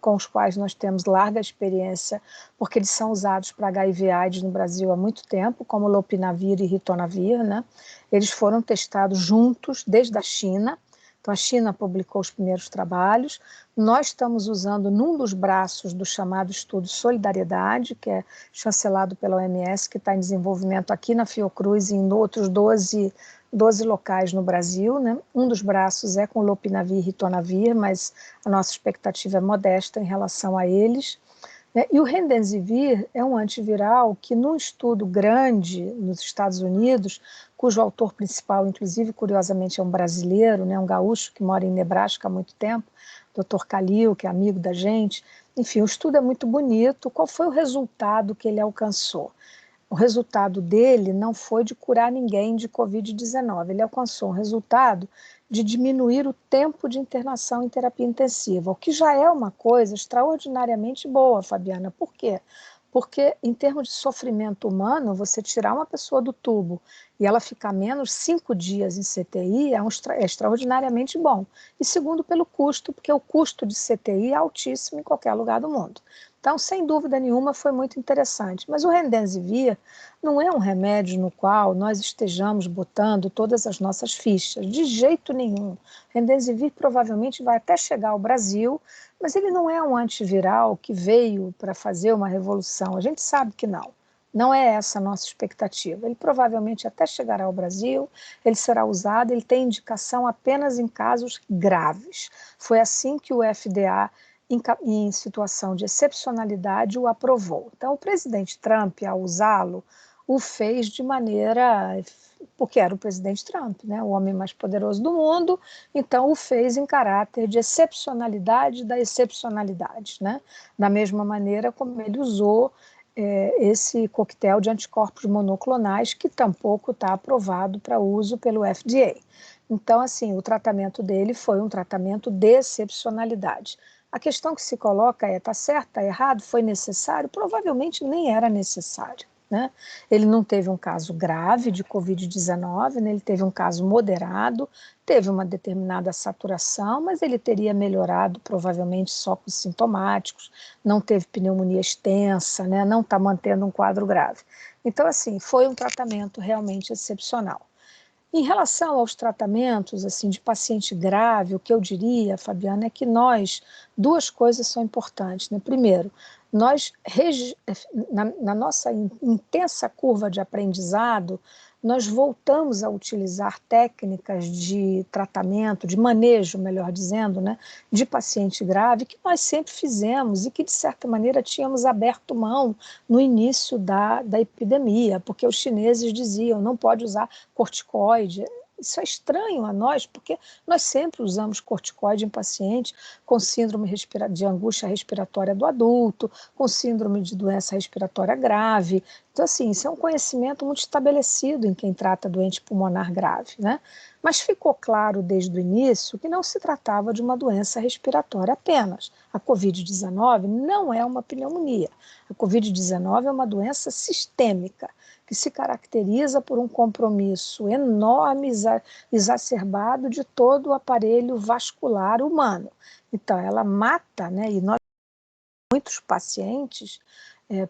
com os quais nós temos larga experiência, porque eles são usados para HIV/AIDS no Brasil há muito tempo, como Lopinavir e Ritonavir, né? Eles foram testados juntos desde a China. Então, a China publicou os primeiros trabalhos. Nós estamos usando num dos braços do chamado estudo Solidariedade, que é chancelado pela OMS, que está em desenvolvimento aqui na Fiocruz e em outros 12 locais no Brasil, né? Um dos braços é com Lopinavir e Ritonavir, mas a nossa expectativa é modesta em relação a eles. E o Remdesivir é um antiviral que, num estudo grande nos Estados Unidos, cujo autor principal, inclusive, curiosamente, é um brasileiro, né, um gaúcho que mora em Nebraska há muito tempo, Dr. Kalil, que é amigo da gente. Enfim, o estudo é muito bonito. Qual foi o resultado que ele alcançou? O resultado dele não foi de curar ninguém de Covid-19, ele alcançou um resultado de diminuir o tempo de internação em terapia intensiva, o que já é uma coisa extraordinariamente boa, Fabiana. Por quê? Porque, em termos de sofrimento humano, você tirar uma pessoa do tubo e ela ficar menos 5 dias em CTI é extraordinariamente bom. E segundo, pelo custo, porque o custo de CTI é altíssimo em qualquer lugar do mundo. Então, sem dúvida nenhuma, foi muito interessante. Mas o Remdesivir não é um remédio no qual nós estejamos botando todas as nossas fichas, de jeito nenhum. Remdesivir provavelmente vai até chegar ao Brasil, mas ele não é um antiviral que veio para fazer uma revolução. A gente sabe que não. Não é essa a nossa expectativa. Ele provavelmente até chegará ao Brasil, ele será usado, ele tem indicação apenas em casos graves. Foi assim que o FDA, em situação de excepcionalidade, o aprovou. Então, o presidente Trump, ao usá-lo, o fez de maneira... porque era o presidente Trump, né, o homem mais poderoso do mundo, então o fez em caráter de excepcionalidade da excepcionalidade, né, da mesma maneira como ele usou esse coquetel de anticorpos monoclonais, que tampouco está aprovado para uso pelo FDA. Então, assim, o tratamento dele foi um tratamento de excepcionalidade. A questão que se coloca é, está certo, está errado, foi necessário? Provavelmente nem era necessário, né? Ele não teve um caso grave de Covid-19, né? Ele teve um caso moderado, teve uma determinada saturação, mas ele teria melhorado provavelmente só com os sintomáticos, não teve pneumonia extensa, né? Não está mantendo um quadro grave. Então, assim, foi um tratamento realmente excepcional. Em relação aos tratamentos assim, de paciente grave, o que eu diria, Fabiana, é que duas coisas são importantes, né? Primeiro, na nossa intensa curva de aprendizado, nós voltamos a utilizar técnicas de tratamento, de manejo, melhor dizendo, né, de paciente grave, que nós sempre fizemos e que, de certa maneira, tínhamos aberto mão no início da epidemia, porque os chineses diziam, não pode usar corticoide. Isso é estranho a nós, porque nós sempre usamos corticoide em paciente com síndrome de angústia respiratória do adulto, com síndrome de doença respiratória grave, Então, assim, isso é um conhecimento muito estabelecido em quem trata doente pulmonar grave, né? Mas ficou claro desde o início que não se tratava de uma doença respiratória apenas. A Covid-19 não é uma pneumonia. A Covid-19 é uma doença sistêmica, que se caracteriza por um compromisso enorme, exacerbado de todo o aparelho vascular humano. Então, ela mata, né? E nós, muitos pacientes,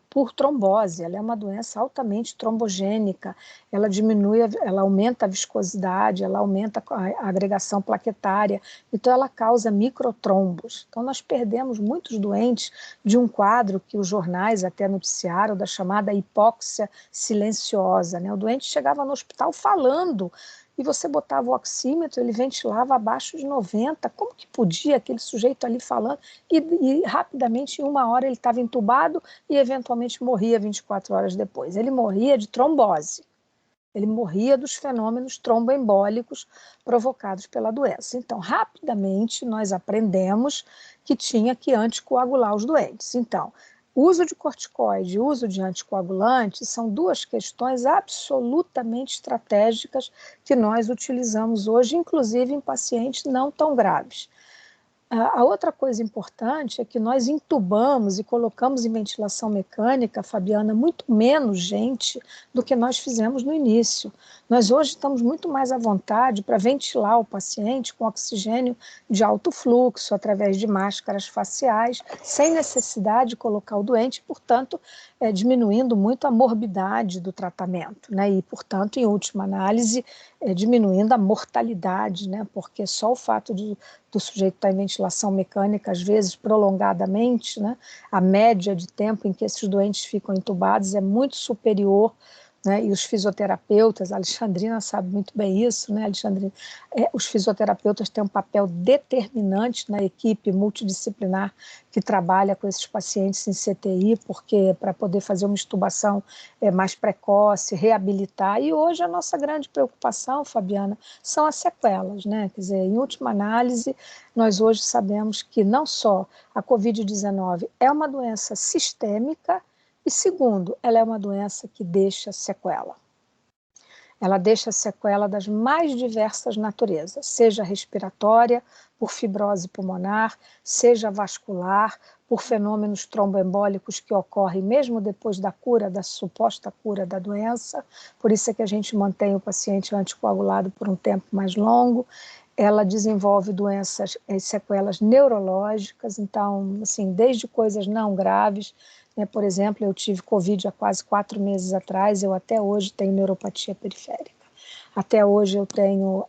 por trombose. Ela é uma doença altamente trombogênica, ela diminui, ela aumenta a viscosidade, ela aumenta a agregação plaquetária, então ela causa microtrombos. Então nós perdemos muitos doentes de um quadro que os jornais até noticiaram, da chamada hipóxia silenciosa, né? O doente chegava no hospital falando, e você botava o oxímetro, ele ventilava abaixo de 90. Como que podia aquele sujeito ali falando? E rapidamente, em 1 hora, ele estava entubado e eventualmente morria 24 horas depois. Ele morria de trombose. Ele morria dos fenômenos tromboembólicos provocados pela doença. Então, rapidamente, nós aprendemos que tinha que anticoagular os doentes. Então, uso de corticoide e uso de anticoagulante são duas questões absolutamente estratégicas que nós utilizamos hoje, inclusive em pacientes não tão graves. A outra coisa importante é que nós entubamos e colocamos em ventilação mecânica, Fabiana, muito menos gente do que nós fizemos no início. Nós hoje estamos muito mais à vontade para ventilar o paciente com oxigênio de alto fluxo, através de máscaras faciais, sem necessidade de colocar o doente, portanto, diminuindo muito a morbidade do tratamento, né? E, portanto, em última análise, diminuindo a mortalidade, né? Porque só o fato do sujeito estar em ventilação mecânica, às vezes prolongadamente, né? A média de tempo em que esses doentes ficam entubados é muito superior, né? E os fisioterapeutas, a Alexandrina sabe muito bem isso, né, Alexandrina? Os fisioterapeutas têm um papel determinante na equipe multidisciplinar que trabalha com esses pacientes em CTI, porque para poder fazer uma extubação mais precoce, reabilitar. E hoje a nossa grande preocupação, Fabiana, são as sequelas, né? Quer dizer, em última análise, nós hoje sabemos que não só a Covid-19 é uma doença sistêmica, e segundo, ela é uma doença que deixa sequela. Ela deixa sequela das mais diversas naturezas, seja respiratória, por fibrose pulmonar, seja vascular, por fenômenos tromboembólicos que ocorrem mesmo depois da cura, da suposta cura da doença. Por isso é que a gente mantém o paciente anticoagulado por um tempo mais longo. Ela desenvolve doenças, sequelas neurológicas, então, assim, desde coisas não graves, né? Por exemplo, eu tive Covid há quase 4 meses atrás, eu até hoje tenho neuropatia periférica. Até hoje eu tenho,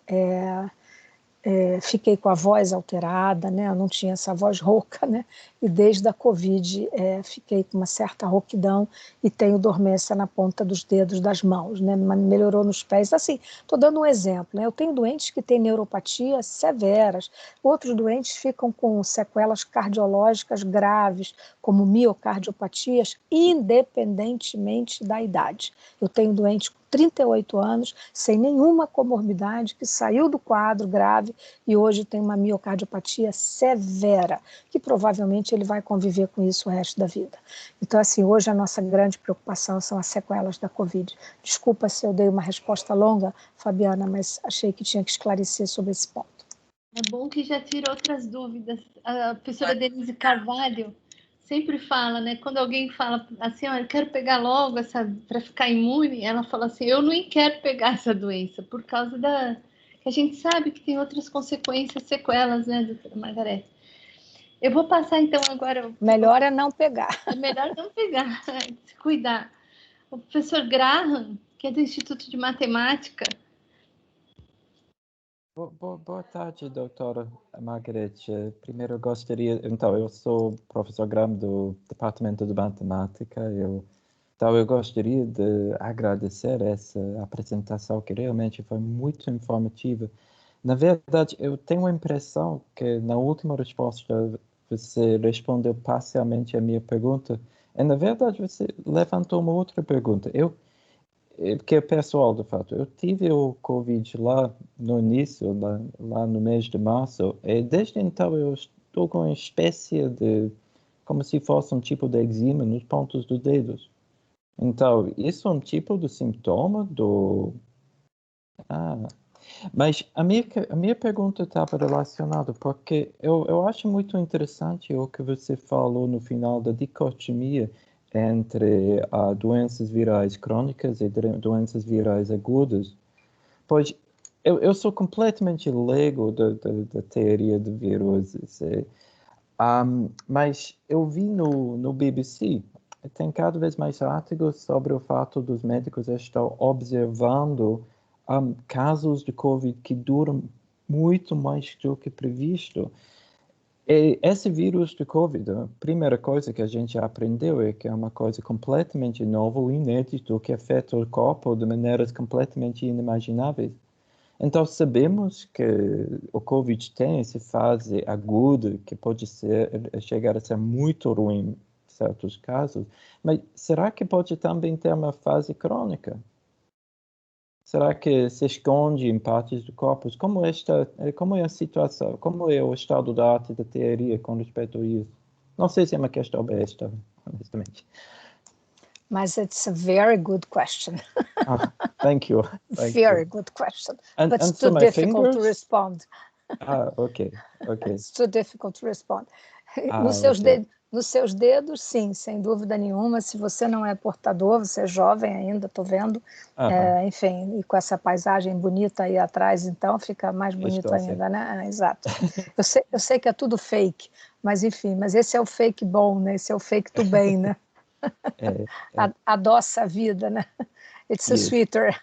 fiquei com a voz alterada, né? Eu não tinha essa voz rouca, né? E desde a Covid fiquei com uma certa rouquidão e tenho dormência na ponta dos dedos das mãos, né? Melhorou nos pés. Assim, estou dando um exemplo, né? Eu tenho doentes que têm neuropatias severas, outros doentes ficam com sequelas cardiológicas graves, como miocardiopatias, independentemente da idade. Eu tenho doente com 38 anos, sem nenhuma comorbidade, que saiu do quadro grave e hoje tem uma miocardiopatia severa, que provavelmente ele vai conviver com isso o resto da vida. Então, assim, hoje a nossa grande preocupação são as sequelas da Covid. Desculpa se eu dei uma resposta longa, Fabiana, mas achei que tinha que esclarecer sobre esse ponto. É bom que já tira outras dúvidas. A professora Denise Carvalho sempre fala, né? Quando alguém fala assim, eu quero pegar logo essa para ficar imune, ela fala assim, eu nem quero pegar essa doença, por causa da que a gente sabe que tem outras consequências, sequelas, né, doutora Margarete? Eu vou passar então agora. Melhor é não pegar. É melhor não pegar, se cuidar. O professor Graham, que é do Instituto de Matemática. Boa tarde, doutora Margarete. Primeiro, eu gostaria... Então, eu sou professor Graham do Departamento de Matemática. Então, eu gostaria de agradecer essa apresentação, que realmente foi muito informativa. Na verdade, eu tenho a impressão que na última resposta você respondeu parcialmente a minha pergunta. E, na verdade, você levantou uma outra pergunta. Que é pessoal, de fato. Eu tive o Covid lá no início, lá no mês de março, e desde então eu estou com uma espécie de, como se fosse um tipo de eczema nos pontos dos dedos. Então, isso é um tipo de sintoma do... Mas a minha pergunta estava relacionada, porque eu acho muito interessante o que você falou no final da dicotomia entre doenças virais crônicas e doenças virais agudas. Pois eu sou completamente leigo da teoria de vírus, mas eu vi no BBC, tem cada vez mais artigos sobre o fato dos médicos estão observando casos de Covid que duram muito mais do que previsto. E esse vírus de Covid, a primeira coisa que a gente aprendeu é que é uma coisa completamente nova, inédita, que afeta o corpo de maneiras completamente inimagináveis. Então, sabemos que o Covid tem essa fase aguda, que pode chegar a ser muito ruim em certos casos, mas será que pode também ter uma fase crônica? Será que se esconde em partes do corpo? Como é a situação? Como é o estado da arte da teoria com respeito a isso? Não sei se é uma questão besta, honestamente. Mas it's a very good question. Thank you. Very good question. And But it's so too my difficult to fingers? respond. Okay. It's too difficult to respond. Okay. Nos seus dedos, sim, sem dúvida nenhuma. Se você não é portador, você é jovem ainda, estou vendo. Enfim, e com essa paisagem bonita aí atrás, então fica mais bonito ainda, né? Exato. Eu sei que é tudo fake, mas enfim, mas esse é o fake bom, né? Esse é o fake do bem, né? Adoça a vida, né? It's a sweeter.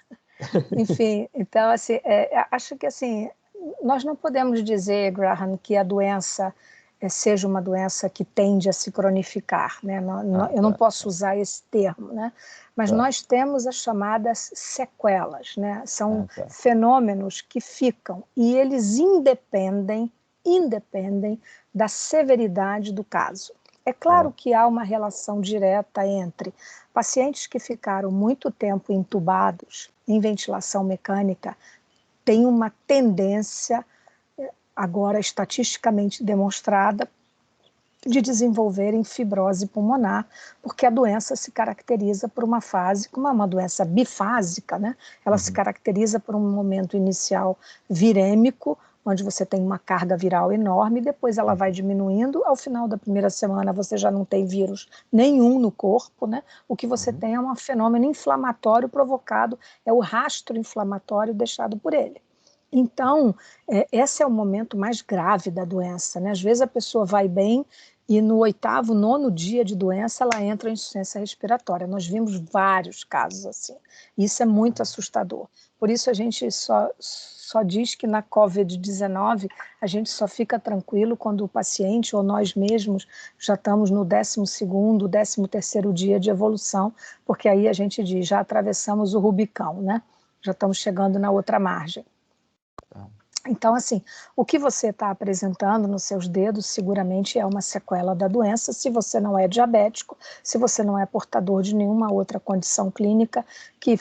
Enfim, então, assim, acho que, assim, nós não podemos dizer, Graham, que a doença seja uma doença que tende a se cronificar, né? Eu não posso usar esse termo, né? Mas nós temos as chamadas sequelas, né? São fenômenos que ficam e eles independem da severidade do caso. É claro que há uma relação direta entre pacientes que ficaram muito tempo entubados em ventilação mecânica, têm uma tendência, agora estatisticamente demonstrada, de desenvolverem fibrose pulmonar, porque a doença se caracteriza por uma fase, como é uma doença bifásica, né? Ela se caracteriza por um momento inicial virêmico, onde você tem uma carga viral enorme, depois ela vai diminuindo, ao final da primeira semana você já não tem vírus nenhum no corpo, né? O que você tem é um fenômeno inflamatório provocado, é o rastro inflamatório deixado por ele. Então, esse é o momento mais grave da doença, né? Às vezes a pessoa vai bem e no 8º, 9º dia de doença ela entra em insuficiência respiratória. Nós vimos vários casos assim. Isso é muito assustador. Por isso a gente só diz que na COVID-19 a gente só fica tranquilo quando o paciente ou nós mesmos já estamos no 12º, 13º dia de evolução, porque aí a gente diz, já atravessamos o Rubicão, né? Já estamos chegando na outra margem. Então, assim, o que você está apresentando nos seus dedos seguramente é uma sequela da doença, se você não é diabético, se você não é portador de nenhuma outra condição clínica que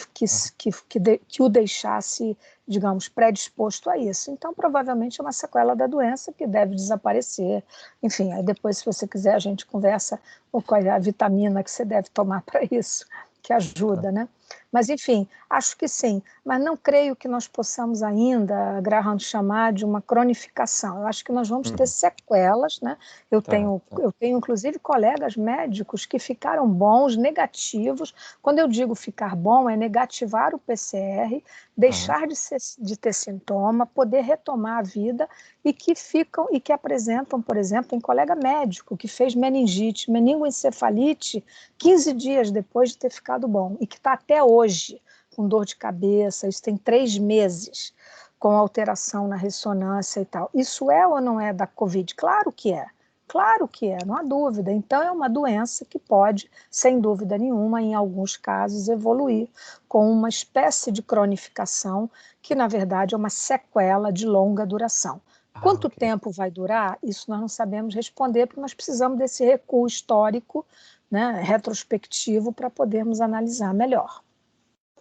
o deixasse, digamos, predisposto a isso. Então, provavelmente é uma sequela da doença que deve desaparecer. Enfim, aí depois, se você quiser, a gente conversa qual é a vitamina que você deve tomar para isso, que ajuda, né? Mas, enfim, acho que sim, mas não creio que nós possamos ainda, Graham, chamar de uma cronificação. Eu acho que nós vamos ter sequelas, né? Eu tenho, inclusive, colegas médicos que ficaram bons, negativos. Quando eu digo ficar bom, é negativar o PCR, deixar de ter sintoma, poder retomar a vida e que apresentam, por exemplo, tem colega médico que fez meningite, meningoencefalite 15 dias depois de ter ficado bom e que está até hoje com dor de cabeça, isso tem 3 meses, com alteração na ressonância e tal. Isso é ou não é da Covid? Claro que é, não há dúvida. Então é uma doença que pode, sem dúvida nenhuma, em alguns casos, evoluir com uma espécie de cronificação que, na verdade, é uma sequela de longa duração. Quanto tempo vai durar? Isso nós não sabemos responder, porque nós precisamos desse recuo histórico, né, retrospectivo, para podermos analisar melhor.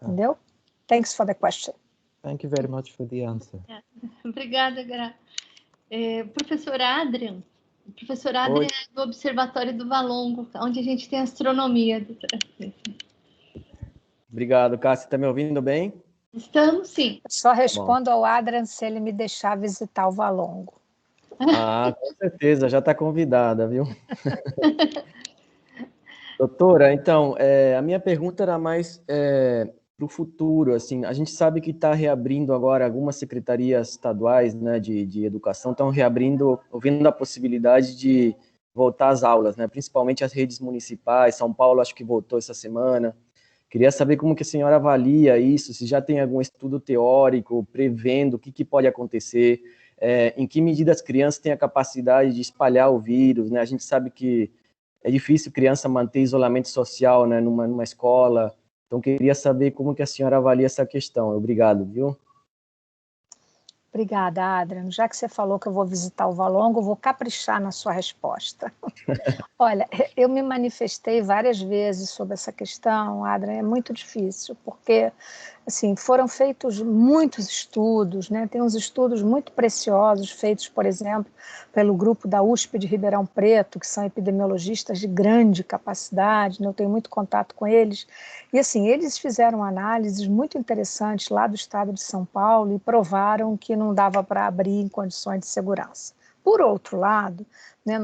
Entendeu? Thanks for the question. Thank you very much for the answer. Obrigada, Gra. Professor Adrian é do Observatório do Valongo, onde a gente tem astronomia. Obrigado, Cássia. Está me ouvindo bem? Estamos, sim. Só respondo ao Adrian se ele me deixar visitar o Valongo. Ah, com certeza, já está convidada, viu? Doutora, então, a minha pergunta era mais para o futuro, assim, a gente sabe que está reabrindo agora algumas secretarias estaduais, né, de educação, estão reabrindo, ouvindo a possibilidade de voltar às aulas, né, principalmente as redes municipais, São Paulo acho que voltou essa semana. Queria saber como que a senhora avalia isso, se já tem algum estudo teórico prevendo o que pode acontecer, em que medida as crianças têm a capacidade de espalhar o vírus, né, a gente sabe que é difícil criança manter isolamento social, né, numa escola. Então, queria saber como que a senhora avalia essa questão. Obrigado, viu? Obrigada, Adrian. Já que você falou que eu vou visitar o Valongo, eu vou caprichar na sua resposta. Olha, eu me manifestei várias vezes sobre essa questão, Adrian, é muito difícil, porque assim, foram feitos muitos estudos, né? Tem uns estudos muito preciosos feitos, por exemplo, pelo grupo da USP de Ribeirão Preto, que são epidemiologistas de grande capacidade, né? Eu tenho muito contato com eles, e assim, eles fizeram análises muito interessantes lá do estado de São Paulo e provaram que não dava para abrir em condições de segurança. Por outro lado, né,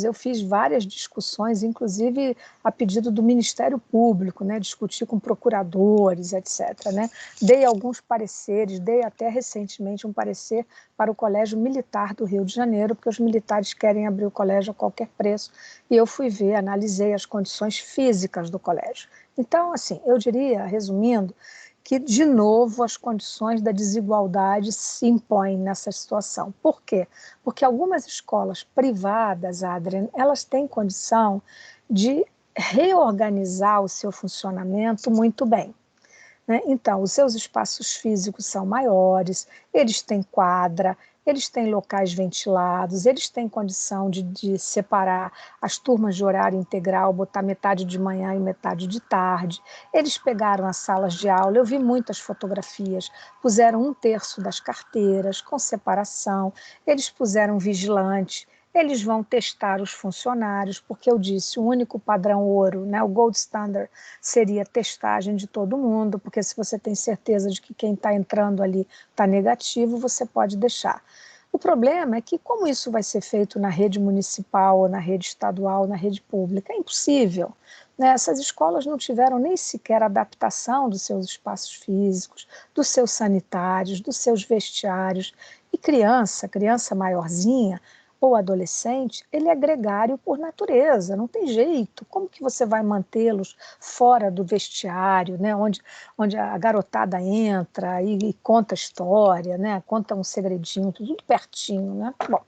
eu fiz várias discussões, inclusive a pedido do Ministério Público, né, discuti com procuradores, etc. Né, dei alguns pareceres, dei até recentemente um parecer para o Colégio Militar do Rio de Janeiro, porque os militares querem abrir o colégio a qualquer preço, e eu fui ver, analisei as condições físicas do colégio. Então, assim, eu diria, resumindo, que, de novo, as condições da desigualdade se impõem nessa situação. Por quê? Porque algumas escolas privadas, Adrian, elas têm condição de reorganizar o seu funcionamento muito bem. Né? Então, os seus espaços físicos são maiores, eles têm quadra, eles têm locais ventilados, eles têm condição de separar as turmas de horário integral, botar metade de manhã e metade de tarde. Eles pegaram as salas de aula, eu vi muitas fotografias, puseram 1/3 das carteiras com separação, eles puseram vigilante. Eles vão testar os funcionários, porque eu disse, o único padrão ouro, né, o gold standard, seria testagem de todo mundo, porque se você tem certeza de que quem está entrando ali está negativo, você pode deixar. O problema é que, como isso vai ser feito na rede municipal, ou na rede estadual, ou na rede pública, é impossível. Né? Essas escolas não tiveram nem sequer adaptação dos seus espaços físicos, dos seus sanitários, dos seus vestiários. E criança maiorzinha, ou adolescente, ele é gregário por natureza, não tem jeito. Como que você vai mantê-los fora do vestiário, né, onde a garotada entra e conta história, né, conta um segredinho, tudo pertinho, né? Bom,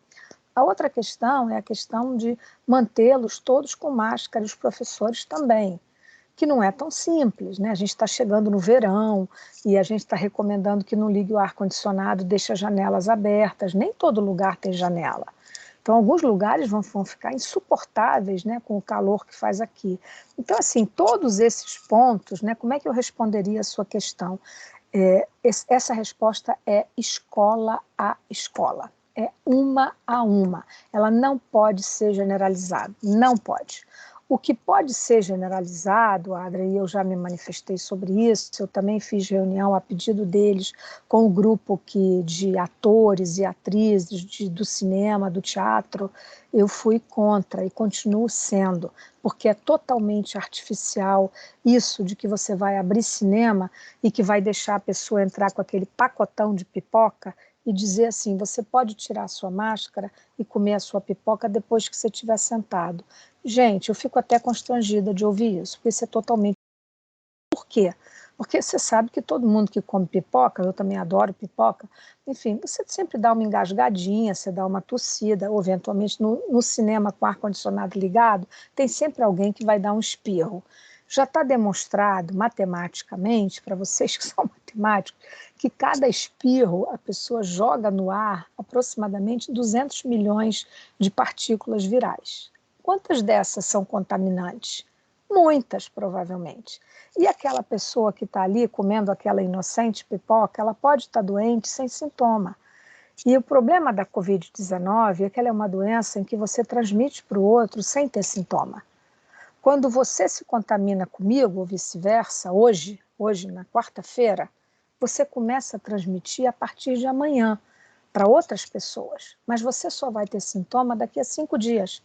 a outra questão é a questão de mantê-los todos com máscara, os professores também, que não é tão simples, né? A gente está chegando no verão e a gente está recomendando que não ligue o ar-condicionado, deixe as janelas abertas, nem todo lugar tem janela. Então, alguns lugares vão ficar insuportáveis, né, com o calor que faz aqui. Então, assim, todos esses pontos, né, como é que eu responderia a sua questão? Essa resposta é escola a escola, é uma a uma. Ela não pode ser generalizada, não pode. O que pode ser generalizado, Adra, e eu já me manifestei sobre isso, eu também fiz reunião a pedido deles com o grupo de atores e atrizes do cinema, do teatro, eu fui contra e continuo sendo, porque é totalmente artificial isso de que você vai abrir cinema e que vai deixar a pessoa entrar com aquele pacotão de pipoca e dizer assim, você pode tirar a sua máscara e comer a sua pipoca depois que você estiver sentado. Gente, eu fico até constrangida de ouvir isso, porque isso é totalmente... Por quê? Porque você sabe que todo mundo que come pipoca, eu também adoro pipoca, enfim, você sempre dá uma engasgadinha, você dá uma tossida, ou eventualmente no cinema com ar-condicionado ligado, tem sempre alguém que vai dar um espirro. Já está demonstrado matematicamente, para vocês que são matemáticos, que cada espirro a pessoa joga no ar aproximadamente 200 milhões de partículas virais. Quantas dessas são contaminantes? Muitas, provavelmente. E aquela pessoa que está ali comendo aquela inocente pipoca, ela pode estar doente sem sintoma. E o problema da Covid-19 é que ela é uma doença em que você transmite para o outro sem ter sintoma. Quando você se contamina comigo, ou vice-versa, hoje, hoje na quarta-feira, você começa a transmitir a partir de amanhã para outras pessoas, mas você só vai ter sintoma daqui a 5 dias.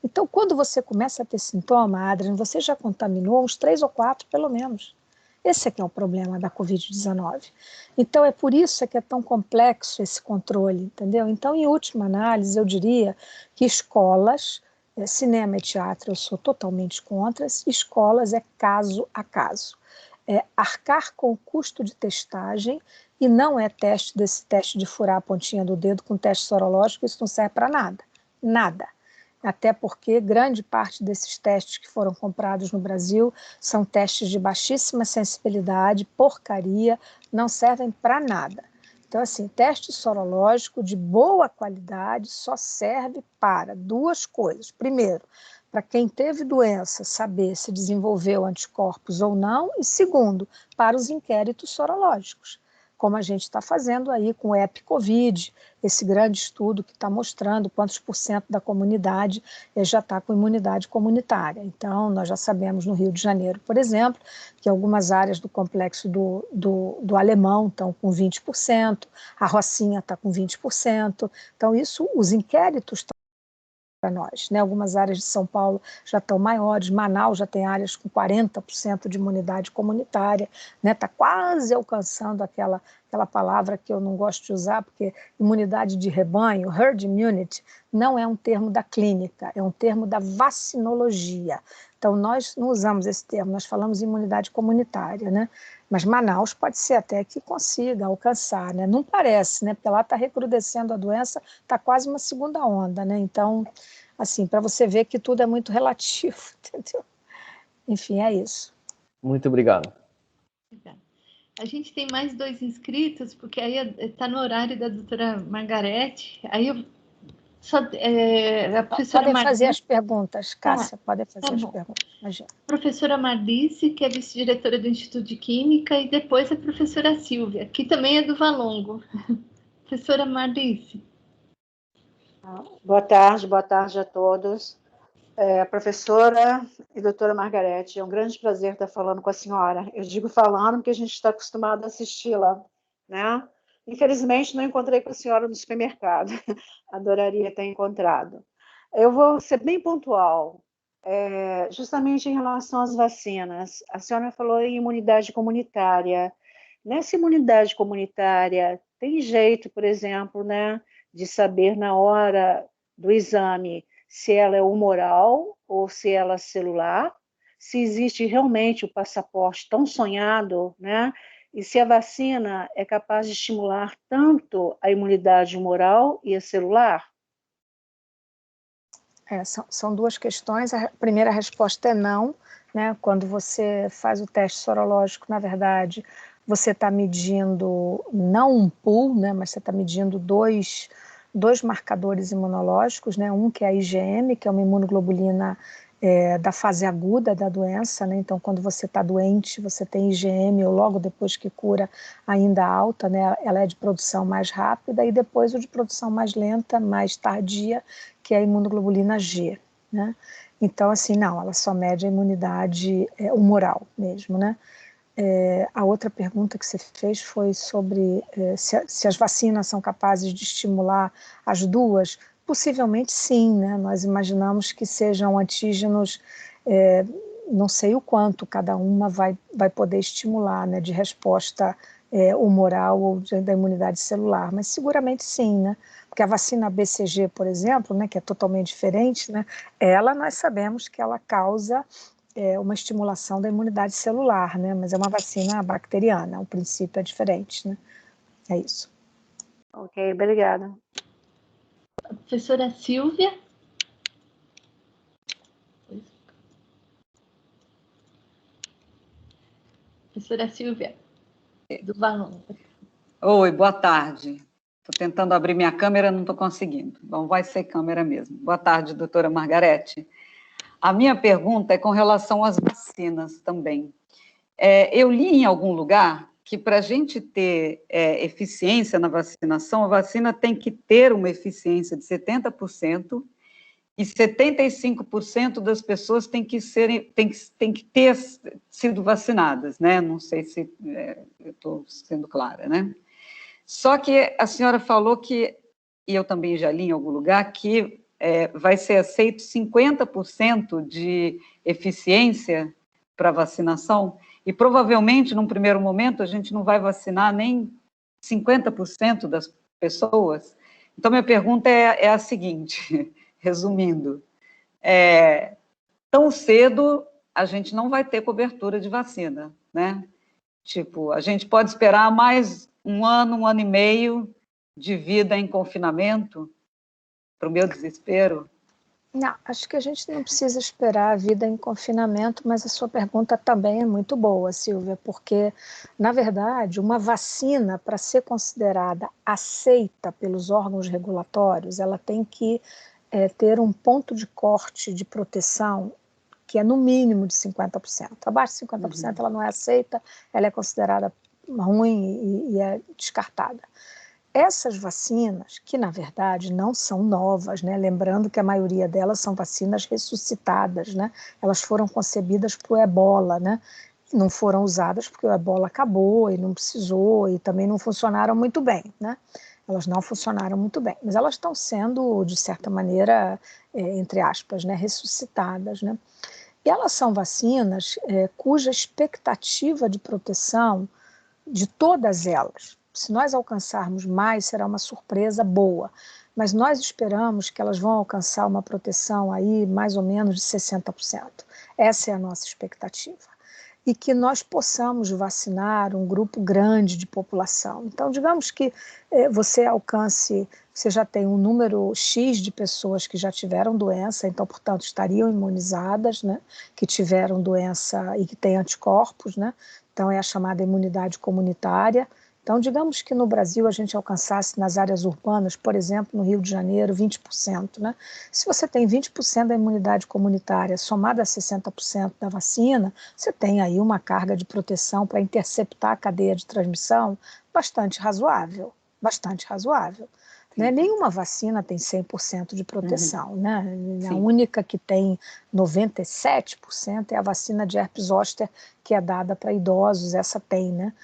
Então, quando você começa a ter sintoma, Adrian, você já contaminou uns 3 ou 4, pelo menos. Esse é que é o problema da Covid-19. Então, é por isso que é tão complexo esse controle, entendeu? Então, em última análise, eu diria que escolas, cinema e teatro eu sou totalmente contra, escolas é caso a caso. Arcar com o custo de testagem, e não é desse teste de furar a pontinha do dedo com teste sorológico, isso não serve para nada, nada. Até porque grande parte desses testes que foram comprados no Brasil são testes de baixíssima sensibilidade, porcaria, não servem para nada. Então, assim, teste sorológico de boa qualidade só serve para 2 coisas. Primeiro, para quem teve doença saber se desenvolveu anticorpos ou não, e segundo, para os inquéritos sorológicos, como a gente está fazendo aí com o EpiCovid, esse grande estudo que está mostrando quantos % da comunidade já está com imunidade comunitária. Então, nós já sabemos no Rio de Janeiro, por exemplo, que algumas áreas do complexo do Alemão estão com 20%, a Rocinha está com 20%. Então, isso, os inquéritos estão para nós, né? Algumas áreas de São Paulo já estão maiores, Manaus já tem áreas com 40% de imunidade comunitária, né? Está quase alcançando aquela palavra que eu não gosto de usar, porque imunidade de rebanho, herd immunity, não é um termo da clínica, é um termo da vacinologia. Então, nós não usamos esse termo, nós falamos imunidade comunitária, né? Mas Manaus pode ser até que consiga alcançar, né? Não parece, né? Porque lá está recrudescendo a doença, está quase uma segunda onda, né? Então, assim, para você ver que tudo é muito relativo, entendeu? Enfim, é isso. Muito obrigado. A gente tem mais 2 inscritos, porque aí está no horário da doutora Margarete. Aí eu só, a professora podem fazer as perguntas, Cássia, podem fazer as perguntas. Imagina. Professora Marlice, que é vice-diretora do Instituto de Química, e depois a professora Silvia, que também é do Valongo. Professora Marlice. Boa tarde a todos. Professora e doutora Margarete, é um grande prazer estar falando com a senhora. Eu digo falando porque a gente está acostumado a assisti-la, né? Infelizmente, não encontrei com a senhora no supermercado. Adoraria ter encontrado. Eu vou ser bem pontual, justamente em relação às vacinas. A senhora falou em imunidade comunitária. Nessa imunidade comunitária, tem jeito, por exemplo, né, de saber na hora do exame se ela é humoral ou se ela é celular, se existe realmente o passaporte tão sonhado, né? E se a vacina é capaz de estimular tanto a imunidade humoral e a celular? São 2 questões. A primeira resposta é não, né? Quando você faz o teste sorológico, na verdade, você está medindo não um pool, né? Mas você está medindo dois marcadores imunológicos, né? Um que é a IgM, que é uma imunoglobulina da fase aguda da doença, né? Então, quando você está doente, você tem IgM, ou logo depois que cura, ainda alta, né? Ela é de produção mais rápida, e depois o de produção mais lenta, mais tardia, que é a imunoglobulina G, né? Então, assim, não, ela só mede a imunidade humoral mesmo, né? A outra pergunta que você fez foi sobre se as vacinas são capazes de estimular as duas. Possivelmente sim, né? Nós imaginamos que sejam antígenos, não sei o quanto cada uma vai poder estimular, né? De resposta humoral ou da imunidade celular, mas seguramente sim, né? Porque a vacina BCG, por exemplo, né, que é totalmente diferente, né? Nós sabemos que ela causa uma estimulação da imunidade celular, né? Mas é uma vacina bacteriana, o princípio é diferente, né? É isso. Ok, obrigada. Professora Silvia. Professora Silvia, do Valongo. Oi, boa tarde. Estou tentando abrir minha câmera, não estou conseguindo. Bom, vai ser câmera mesmo. Boa tarde, doutora Margarete. A minha pergunta é com relação às vacinas também. Eu li em algum lugar que para a gente ter eficiência na vacinação, a vacina tem que ter uma eficiência de 70% e 75% das pessoas têm que ter sido vacinadas, né? Não sei se eu estou sendo clara, né? Só que a senhora falou que, e eu também já li em algum lugar, que vai ser aceito 50% de eficiência para vacinação, e provavelmente, num primeiro momento, a gente não vai vacinar nem 50% das pessoas. Então, minha pergunta é a seguinte, resumindo, tão cedo a gente não vai ter cobertura de vacina, né? Tipo, a gente pode esperar mais um ano e meio de vida em confinamento, para o meu desespero? Não, acho que a gente não precisa esperar a vida em confinamento, mas a sua pergunta também é muito boa, Silvia, porque, na verdade, uma vacina, para ser considerada aceita pelos órgãos regulatórios, ela tem que ter um ponto de corte de proteção que é no mínimo de 50%. Abaixo de 50% ela não é aceita, ela é considerada ruim e é descartada. Essas vacinas, que na verdade não são novas, né? Lembrando que a maioria delas são vacinas ressuscitadas, né? Elas foram concebidas para o ebola, né? E não foram usadas porque o ebola acabou e não precisou e também não funcionaram muito bem, né? Elas não funcionaram muito bem, mas elas estão sendo, de certa maneira, entre aspas, né? Ressuscitadas, né? E elas são vacinas cuja expectativa de proteção de todas elas, se nós alcançarmos mais, será uma surpresa boa, mas nós esperamos que elas vão alcançar uma proteção aí mais ou menos de 60%. Essa é a nossa expectativa. E que nós possamos vacinar um grupo grande de população. Então, digamos que você já tem um número X de pessoas que já tiveram doença, então, portanto, estariam imunizadas, né, que tiveram doença e que têm anticorpos, né? Então, é a chamada imunidade comunitária. Então, digamos que no Brasil a gente alcançasse nas áreas urbanas, por exemplo, no Rio de Janeiro, 20%. Né? Se você tem 20% da imunidade comunitária somada a 60% da vacina, você tem aí uma carga de proteção para interceptar a cadeia de transmissão bastante razoável, bastante razoável. Né? Nenhuma vacina tem 100% de proteção. Né? A única que tem 97% é a vacina de herpes zoster, que é dada para idosos, essa tem, né?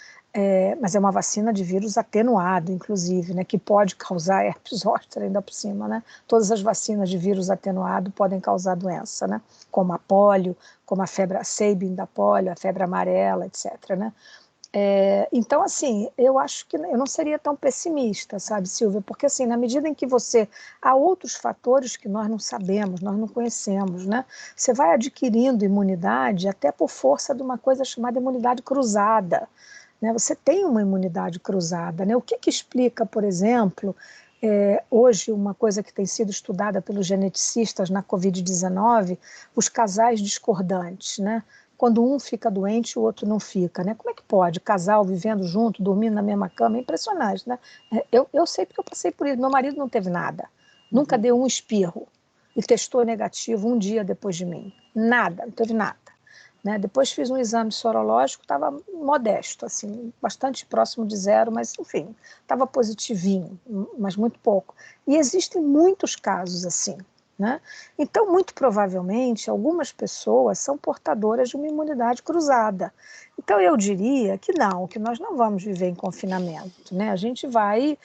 Mas é uma vacina de vírus atenuado, inclusive, né, que pode causar herpes zoster ainda por cima, né? Todas as vacinas de vírus atenuado podem causar doença, né? Como a polio, como a febre Sabin da polio, a febre amarela, etc. Né? Então, assim, eu acho que eu não seria tão pessimista, sabe, Silvia? Porque, assim, na medida em que há outros fatores que nós não sabemos, nós não conhecemos, né? Você vai adquirindo imunidade até por força de uma coisa chamada imunidade cruzada. Né? Você tem uma imunidade cruzada. Né? O que explica, por exemplo, hoje uma coisa que tem sido estudada pelos geneticistas na Covid-19, os casais discordantes, né? Quando um fica doente, o outro não fica. Né? Como é que pode? Casal vivendo junto, dormindo na mesma cama, é impressionante. Né? Eu sei porque eu passei por isso. Meu marido não teve nada. Nunca deu um espirro e testou negativo um dia depois de mim. Nada, não teve nada. Né? Depois fiz um exame sorológico, estava modesto, assim, bastante próximo de zero, mas, enfim, estava positivinho, mas muito pouco. E existem muitos casos assim. Né? Então, muito provavelmente, algumas pessoas são portadoras de uma imunidade cruzada. Então, eu diria que nós não vamos viver em confinamento. Né? A gente vai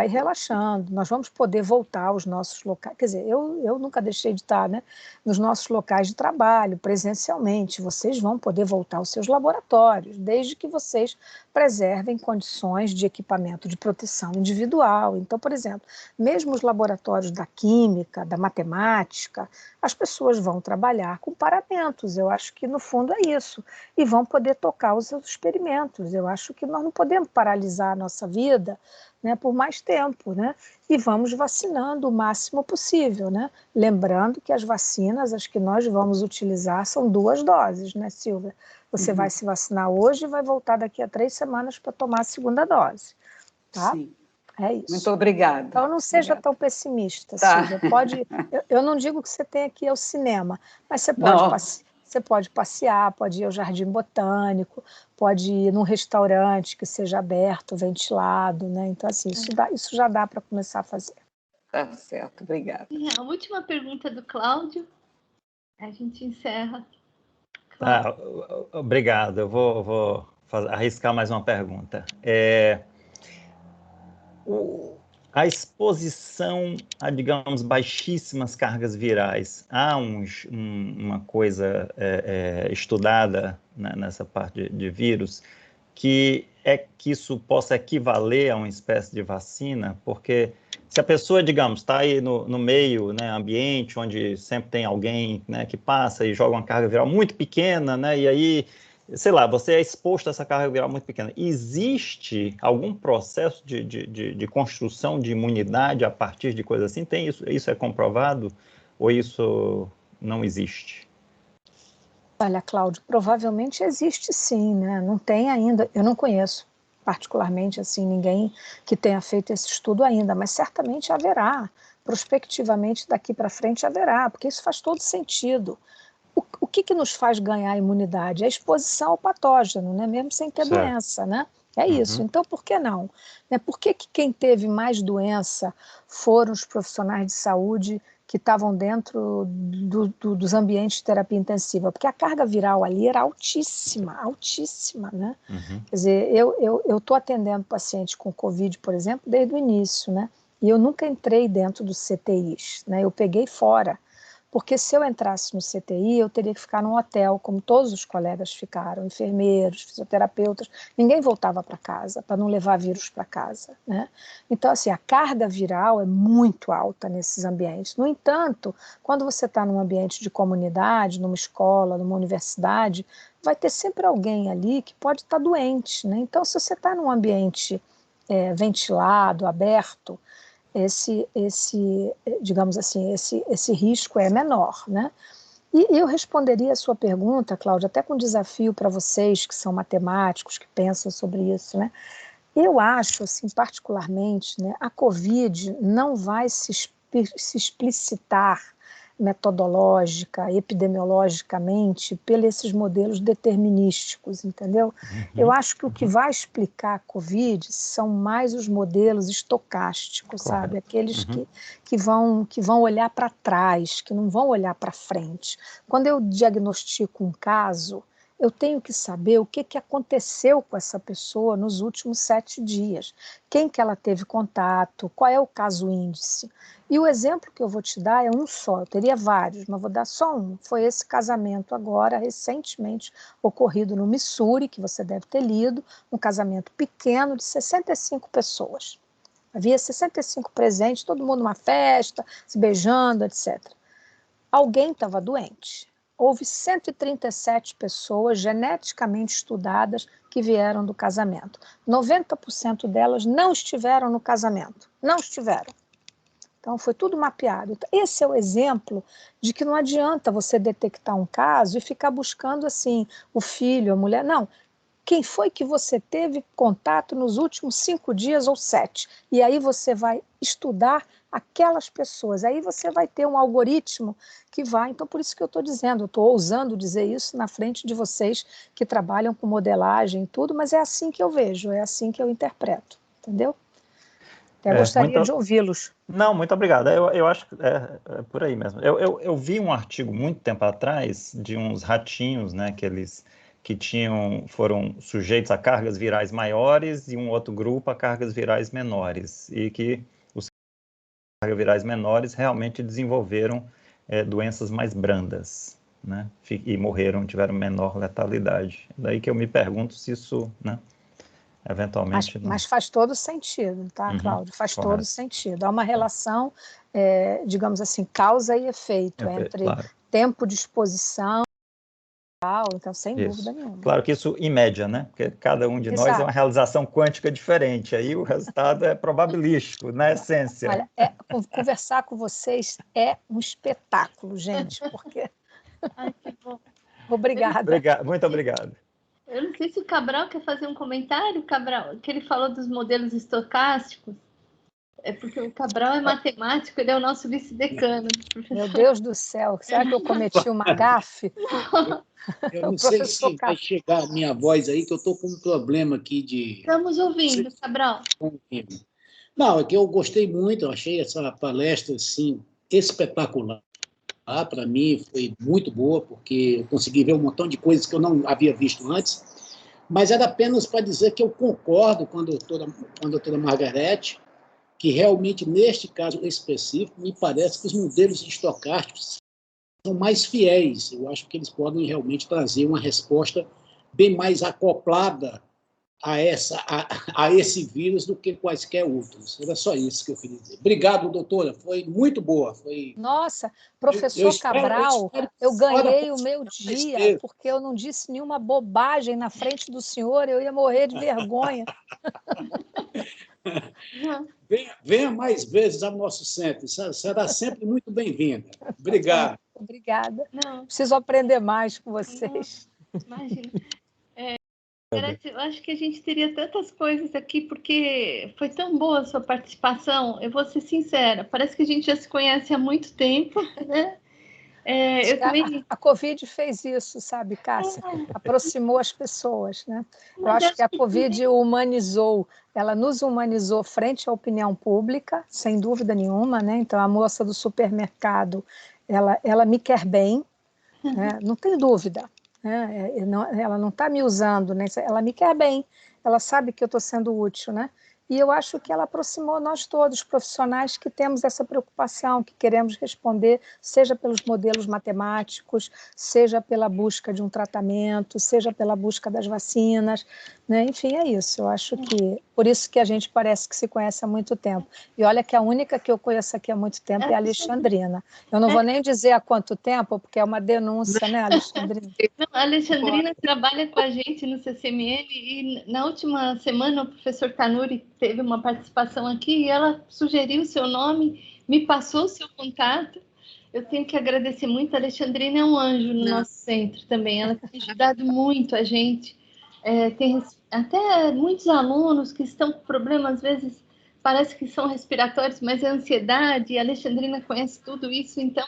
relaxando, nós vamos poder voltar aos nossos locais. Quer dizer, eu nunca deixei de estar, né, nos nossos locais de trabalho, presencialmente. Vocês vão poder voltar aos seus laboratórios, desde que vocês preservem condições de equipamento de proteção individual. Então, por exemplo, mesmo os laboratórios da química, da matemática, as pessoas vão trabalhar com paramentos. Eu acho que, no fundo, é isso. E vão poder tocar os seus experimentos. Eu acho que nós não podemos paralisar a nossa vida, né, por mais tempo, né? E vamos vacinando o máximo possível, né? Lembrando que as vacinas, as que nós vamos utilizar, são 2 doses, né, Silvia? Você vai se vacinar hoje e vai voltar daqui a 3 semanas para tomar a segunda dose, tá? Sim. É isso. Muito obrigada. Então não seja tão pessimista, Silvia. Eu não digo que você tenha que ir ao cinema, mas você pode passear, pode ir ao jardim botânico, pode ir num restaurante que seja aberto, ventilado, né? Então, assim, isso já dá para começar a fazer. Tá certo, obrigada. E a última pergunta do Cláudio, a gente encerra. Obrigado. Eu vou arriscar mais uma pergunta. A exposição a, digamos, baixíssimas cargas virais, há uma coisa estudada, né, nessa parte de vírus, que isso possa equivaler a uma espécie de vacina, porque se a pessoa, digamos, está aí no meio, né, ambiente, onde sempre tem alguém, né, que passa e joga uma carga viral muito pequena, né, e aí, sei lá, você é exposto a essa carga viral muito pequena. Existe algum processo de construção de imunidade a partir de coisas assim? Tem isso? Isso é comprovado ou isso não existe? Olha, Cláudio, provavelmente existe sim, né? Não tem ainda, eu não conheço particularmente assim ninguém que tenha feito esse estudo ainda, mas certamente haverá, prospectivamente daqui para frente haverá, porque isso faz todo sentido. O que nos faz ganhar a imunidade? É a exposição ao patógeno, né? Mesmo sem ter doença, né? É isso. Então, por que não? Por que quem teve mais doença foram os profissionais de saúde que estavam dentro dos ambientes de terapia intensiva? Porque a carga viral ali era altíssima, altíssima, né? Quer dizer, eu estou atendendo paciente com Covid, por exemplo, desde o início, né? E eu nunca entrei dentro dos CTIs, né? Eu peguei fora. Porque se eu entrasse no CTI, eu teria que ficar num hotel, como todos os colegas ficaram, enfermeiros, fisioterapeutas, ninguém voltava para casa, para não levar vírus para casa, né? Então, assim, a carga viral é muito alta nesses ambientes. No entanto, quando você está num ambiente de comunidade, numa escola, numa universidade, vai ter sempre alguém ali que pode estar doente, né? Então, se você está num ambiente ventilado, aberto, digamos assim, esse risco é menor, né? E eu responderia a sua pergunta, Cláudia, até com desafio para vocês que são matemáticos, que pensam sobre isso, né? Eu acho, assim, particularmente, né, a Covid não vai se explicitar metodológica, epidemiologicamente, pelos esses modelos determinísticos, entendeu? Eu acho que o que vai explicar a Covid são mais os modelos estocásticos, sabe? Aqueles que vão olhar para trás, que não vão olhar para frente. Quando eu diagnostico um caso, eu tenho que saber o que aconteceu com essa pessoa nos últimos 7 dias, quem que ela teve contato, qual é o caso índice. E o exemplo que eu vou te dar é um só, eu teria vários, mas vou dar só um. Foi esse casamento agora, recentemente ocorrido no Missouri, que você deve ter lido, um casamento pequeno de 65 pessoas. Havia 65 presentes, todo mundo numa festa, se beijando, etc. Alguém estava doente. Houve 137 pessoas geneticamente estudadas que vieram do casamento. 90% delas não estiveram no casamento. Não estiveram. Então, foi tudo mapeado. Então, esse é o exemplo de que não adianta você detectar um caso e ficar buscando, assim, o filho, a mulher. Não. Quem foi que você teve contato nos últimos 5 dias ou 7? E aí você vai estudar aquelas pessoas. Aí você vai ter um algoritmo que vai... Então, por isso que eu estou dizendo, eu estou ousando dizer isso na frente de vocês que trabalham com modelagem e tudo, mas é assim que eu vejo, é assim que eu interpreto, entendeu? Eu gostaria de ouvi-los. Não, muito obrigado. Eu acho que é por aí mesmo. Eu vi um artigo muito tempo atrás de uns ratinhos, né, que foram sujeitos a cargas virais maiores e um outro grupo a cargas virais menores, e que os cargas virais menores realmente desenvolveram doenças mais brandas, né, e morreram, tiveram menor letalidade. Daí que eu me pergunto se isso, né, eventualmente... Mas faz todo sentido, tá, Cláudio? Faz todo sentido. Há uma relação, digamos assim, causa e efeito entre tempo de exposição e tal, então, sem dúvida nenhuma. Claro que isso em média, né? Porque cada um de nós é uma realização quântica diferente, aí o resultado é probabilístico, na essência. Olha, conversar com vocês é um espetáculo, gente, porque... Ai, que bom. Obrigada. Muito obrigado. Eu não sei se o Cabral quer fazer um comentário, Cabral, que ele falou dos modelos estocásticos. É porque o Cabral é matemático, ele é o nosso vice-decano. Meu Deus do céu, será que eu cometi uma gafe? Eu não sei se vai chegar a minha voz aí, que eu estou com um problema aqui de... Estamos ouvindo, Cabral. Não, é que eu gostei muito, eu achei essa palestra assim, espetacular. Para mim foi muito boa, porque eu consegui ver um montão de coisas que eu não havia visto antes, mas era apenas para dizer que eu concordo com a doutora Margarete, que realmente, neste caso específico, me parece que os modelos estocásticos são mais fiéis. Eu acho que eles podem realmente trazer uma resposta bem mais acoplada a esse vírus do que quaisquer outros. Era só isso que eu queria dizer. Obrigado, doutora. Foi muito boa. Nossa, professor Cabral, eu ganhei o meu dia, porque eu não disse nenhuma bobagem na frente do senhor, eu ia morrer de vergonha. Venha mais vezes ao nosso centro, será sempre muito bem-vinda. Obrigado. Obrigada. Preciso aprender mais com vocês. Imagina. Eu acho que a gente teria tantas coisas aqui, porque foi tão boa a sua participação. Eu vou ser sincera, parece que a gente já se conhece há muito tempo, né? A Covid fez isso, sabe, Cássia? Aproximou as pessoas, né? Eu acho que a Covid humanizou, ela nos humanizou frente à opinião pública, sem dúvida nenhuma, né? Então, a moça do supermercado, ela me quer bem, né? Não tem dúvida. Ela não está me usando, né? Ela me quer bem, ela sabe que eu estou sendo útil, né? E eu acho que ela aproximou nós todos, profissionais que temos essa preocupação, que queremos responder, seja pelos modelos matemáticos, seja pela busca de um tratamento, seja pela busca das vacinas, né? Enfim, é isso. Eu acho que, por isso que a gente parece que se conhece há muito tempo. E olha que a única que eu conheço aqui há muito tempo é a Alexandrina. Eu não vou nem dizer há quanto tempo, porque é uma denúncia, né, Alexandrina? Não, a Alexandrina trabalha com a gente no CCMN e na última semana o professor Tanuri teve uma participação aqui e ela sugeriu o seu nome, me passou o seu contato. Eu tenho que agradecer muito. A Alexandrina é um anjo no nosso centro também. Ela tem ajudado muito a gente. Tem até muitos alunos que estão com problemas, às vezes parece que são respiratórios, mas é ansiedade. E a Alexandrina conhece tudo isso, então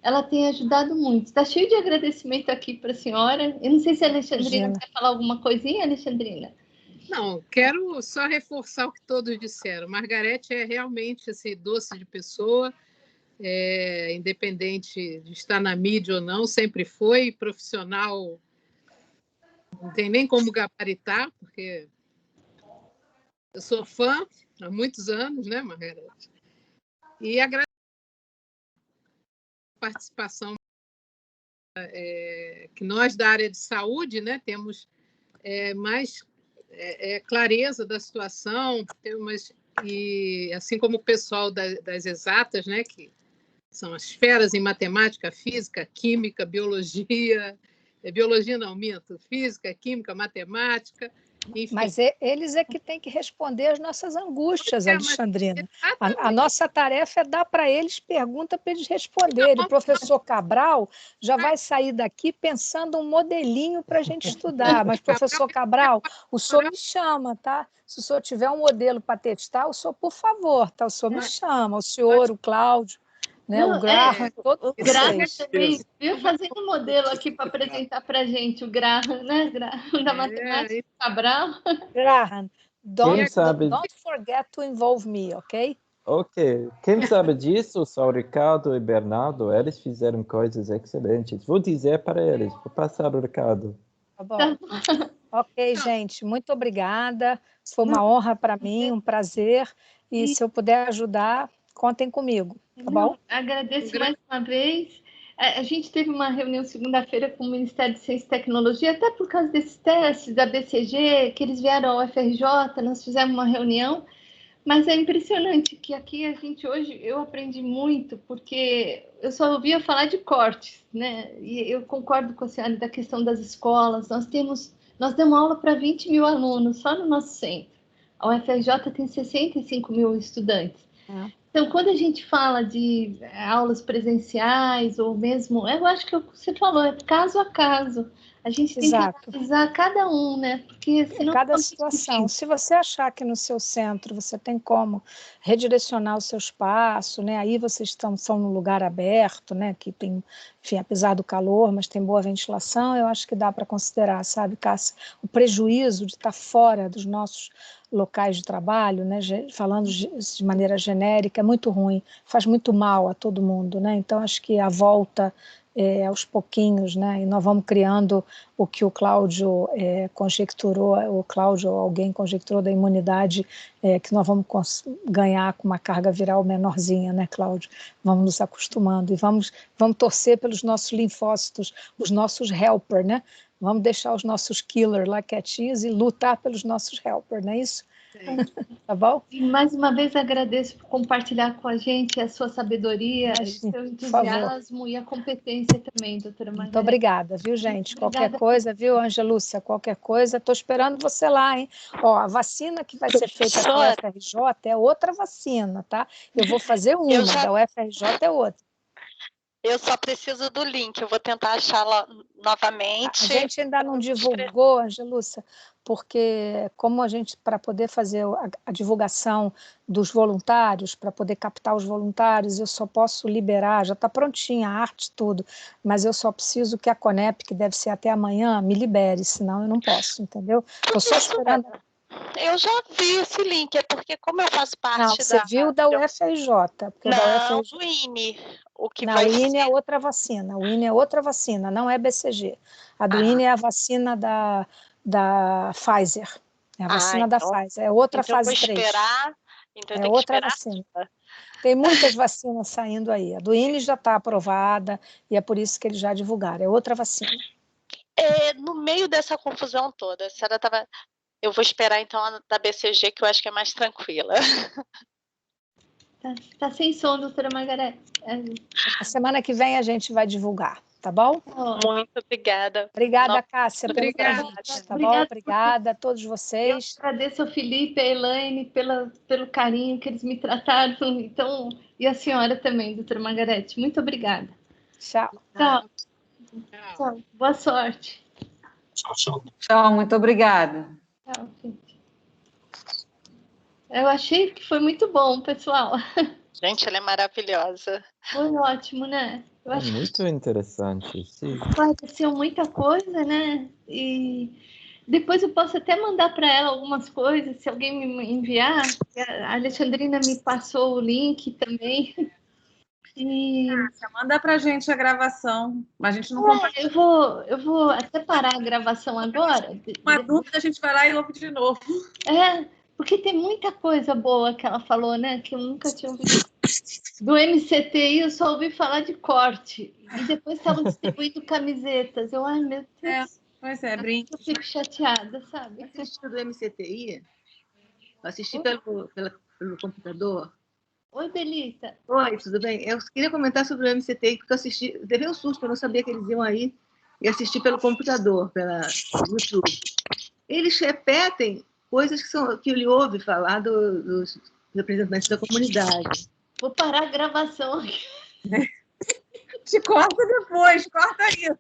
ela tem ajudado muito. Está cheio de agradecimento aqui para a senhora. Eu não sei se a Alexandrina quer falar alguma coisinha, Alexandrina. Não, quero só reforçar o que todos disseram. Margarete é realmente esse doce de pessoa, independente de estar na mídia ou não, sempre foi profissional, não tem nem como gabaritar, porque eu sou fã há muitos anos, né, Margarete? E agradeço a participação que nós da área de saúde, né, temos mais clareza da situação, e assim como o pessoal das exatas, né, que são as feras em matemática, física, química, biologia, biologia não, minto, física, química, matemática, enfim. Mas eles é que têm que responder às nossas angústias, Alexandrina. A nossa tarefa é dar para eles pergunta para eles responderem. O professor Cabral já vai sair daqui pensando um modelinho para a gente estudar. Mas, professor Cabral, o senhor me chama, tá? Se o senhor tiver um modelo para testar, o senhor, por favor, tá? O senhor me chama, o senhor, o Cláudio. Né? Não, o Graham, o Graham também veio fazendo um modelo aqui para apresentar para a gente, o Graham, né? Graham, da matemática Cabral. Graham, don't forget to involve me, ok? Ok. Quem sabe disso são o Ricardo e Bernardo. Eles fizeram coisas excelentes. Vou dizer para eles, vou passar o recado. Tá bom. Ok, gente, muito obrigada. Foi uma honra para mim, um prazer. E se eu puder ajudar, contem comigo, tá bom? Agradeço mais uma vez. A gente teve uma reunião segunda-feira com o Ministério de Ciência e Tecnologia, até por causa desses testes da BCG, que eles vieram ao FRJ, nós fizemos uma reunião, mas é impressionante que aqui a gente hoje, eu aprendi muito, porque eu só ouvia falar de cortes, né? E eu concordo com a senhora da questão das escolas, nós demos aula para 20 mil alunos só no nosso centro. A UFRJ tem 65 mil estudantes. Então, quando a gente fala de aulas presenciais, ou mesmo, eu acho que você falou, é caso a caso. A gente tem Exato. que analisar cada um, né? Porque senão Cada fica muito situação. difícil. Se você achar que no seu centro você tem como redirecionar o seu espaço, né? Aí vocês são num lugar aberto, né? Que tem, enfim, apesar do calor, mas tem boa ventilação, eu acho que dá para considerar, sabe, Cássia? O prejuízo de estar fora dos nossos locais de trabalho, né? Falando de maneira genérica, é muito ruim, faz muito mal a todo mundo, né? Então acho que a volta aos pouquinhos, né? E nós vamos criando o que o Cláudio conjecturou, alguém conjecturou da imunidade, que nós vamos ganhar com uma carga viral menorzinha, né, Cláudio? Vamos nos acostumando e vamos torcer pelos nossos linfócitos, os nossos helper, né? Vamos deixar os nossos killer lá quietinhos e lutar pelos nossos helper, não é isso? Tá bom? E mais uma vez agradeço por compartilhar com a gente a sua sabedoria, o seu entusiasmo e a competência também, doutora Margarete. Muito obrigada, viu, gente? Obrigada. Qualquer coisa, viu, Angelúcia? Qualquer coisa, estou esperando você lá, hein? Ó, a vacina que vai ser feita com a UFRJ é outra vacina, tá? Eu vou fazer uma, da UFRJ é outra. Eu só preciso do link, eu vou tentar achá-la novamente. A gente ainda não divulgou, Angelúcia, porque como a gente, para poder fazer a divulgação dos voluntários, para poder captar os voluntários, eu só posso liberar, já está prontinha a arte, tudo, mas eu só preciso que a Conep, que deve ser até amanhã, me libere, senão eu não posso, entendeu? Estou só esperando. Eu já vi esse link, é porque como eu faço parte não, você viu da UFRJ. Porque não, da UFRJ... do INE. O que não, vai o INE ser... é outra vacina. O INE é outra vacina, não é BCG. A do INE é a vacina da Pfizer. É a vacina da Pfizer. É outra então fase vou 3. Esperar, então é outra vacina. Tem muitas vacinas saindo aí. A do INE já está aprovada e é por isso que eles já divulgaram. É outra vacina. No meio dessa confusão toda, a senhora estava... Eu vou esperar, então, a da BCG, que eu acho que é mais tranquila. Tá sem som, doutora Margarete. A semana que vem a gente vai divulgar, tá bom? Muito obrigada. Obrigada, Cássia, pelo Obrigada. convite, tá bom? Obrigada a todos vocês. Eu agradeço ao Felipe e a Elaine pelo carinho que eles me trataram, então, e a senhora também, doutora Margarete. Muito obrigada. Tchau. Tchau. Tchau. Boa sorte. Tchau, muito obrigada. Tchau, gente. Eu achei que foi muito bom, pessoal. Gente, ela é maravilhosa. Foi ótimo, né? Eu acho muito interessante, sim. Aconteceu muita coisa, né? E depois eu posso até mandar para ela algumas coisas, se alguém me enviar. A Alexandrina me passou o link também. E... manda para a gente a gravação. Mas a gente não compartilha. Eu vou até parar a gravação agora. Uma dúvida, a gente vai lá e ouve de novo. Porque tem muita coisa boa que ela falou, né? Que eu nunca tinha ouvido. Do MCTI eu só ouvi falar de corte. E depois estavam distribuindo camisetas. Ai, meu Deus. Pois é, brinco. Eu fico chateada, sabe? Assistiu do MCTI? Assisti pelo computador. Oi, Belita. Oi, tudo bem? Eu queria comentar sobre o MCTI, porque eu assisti, levei um susto, eu não sabia que eles iam aí, e assisti pelo computador, pelo YouTube. Eles repetem coisas que ele ouve falar dos representantes da comunidade. Vou parar a gravação aqui. Te corta depois, corta isso.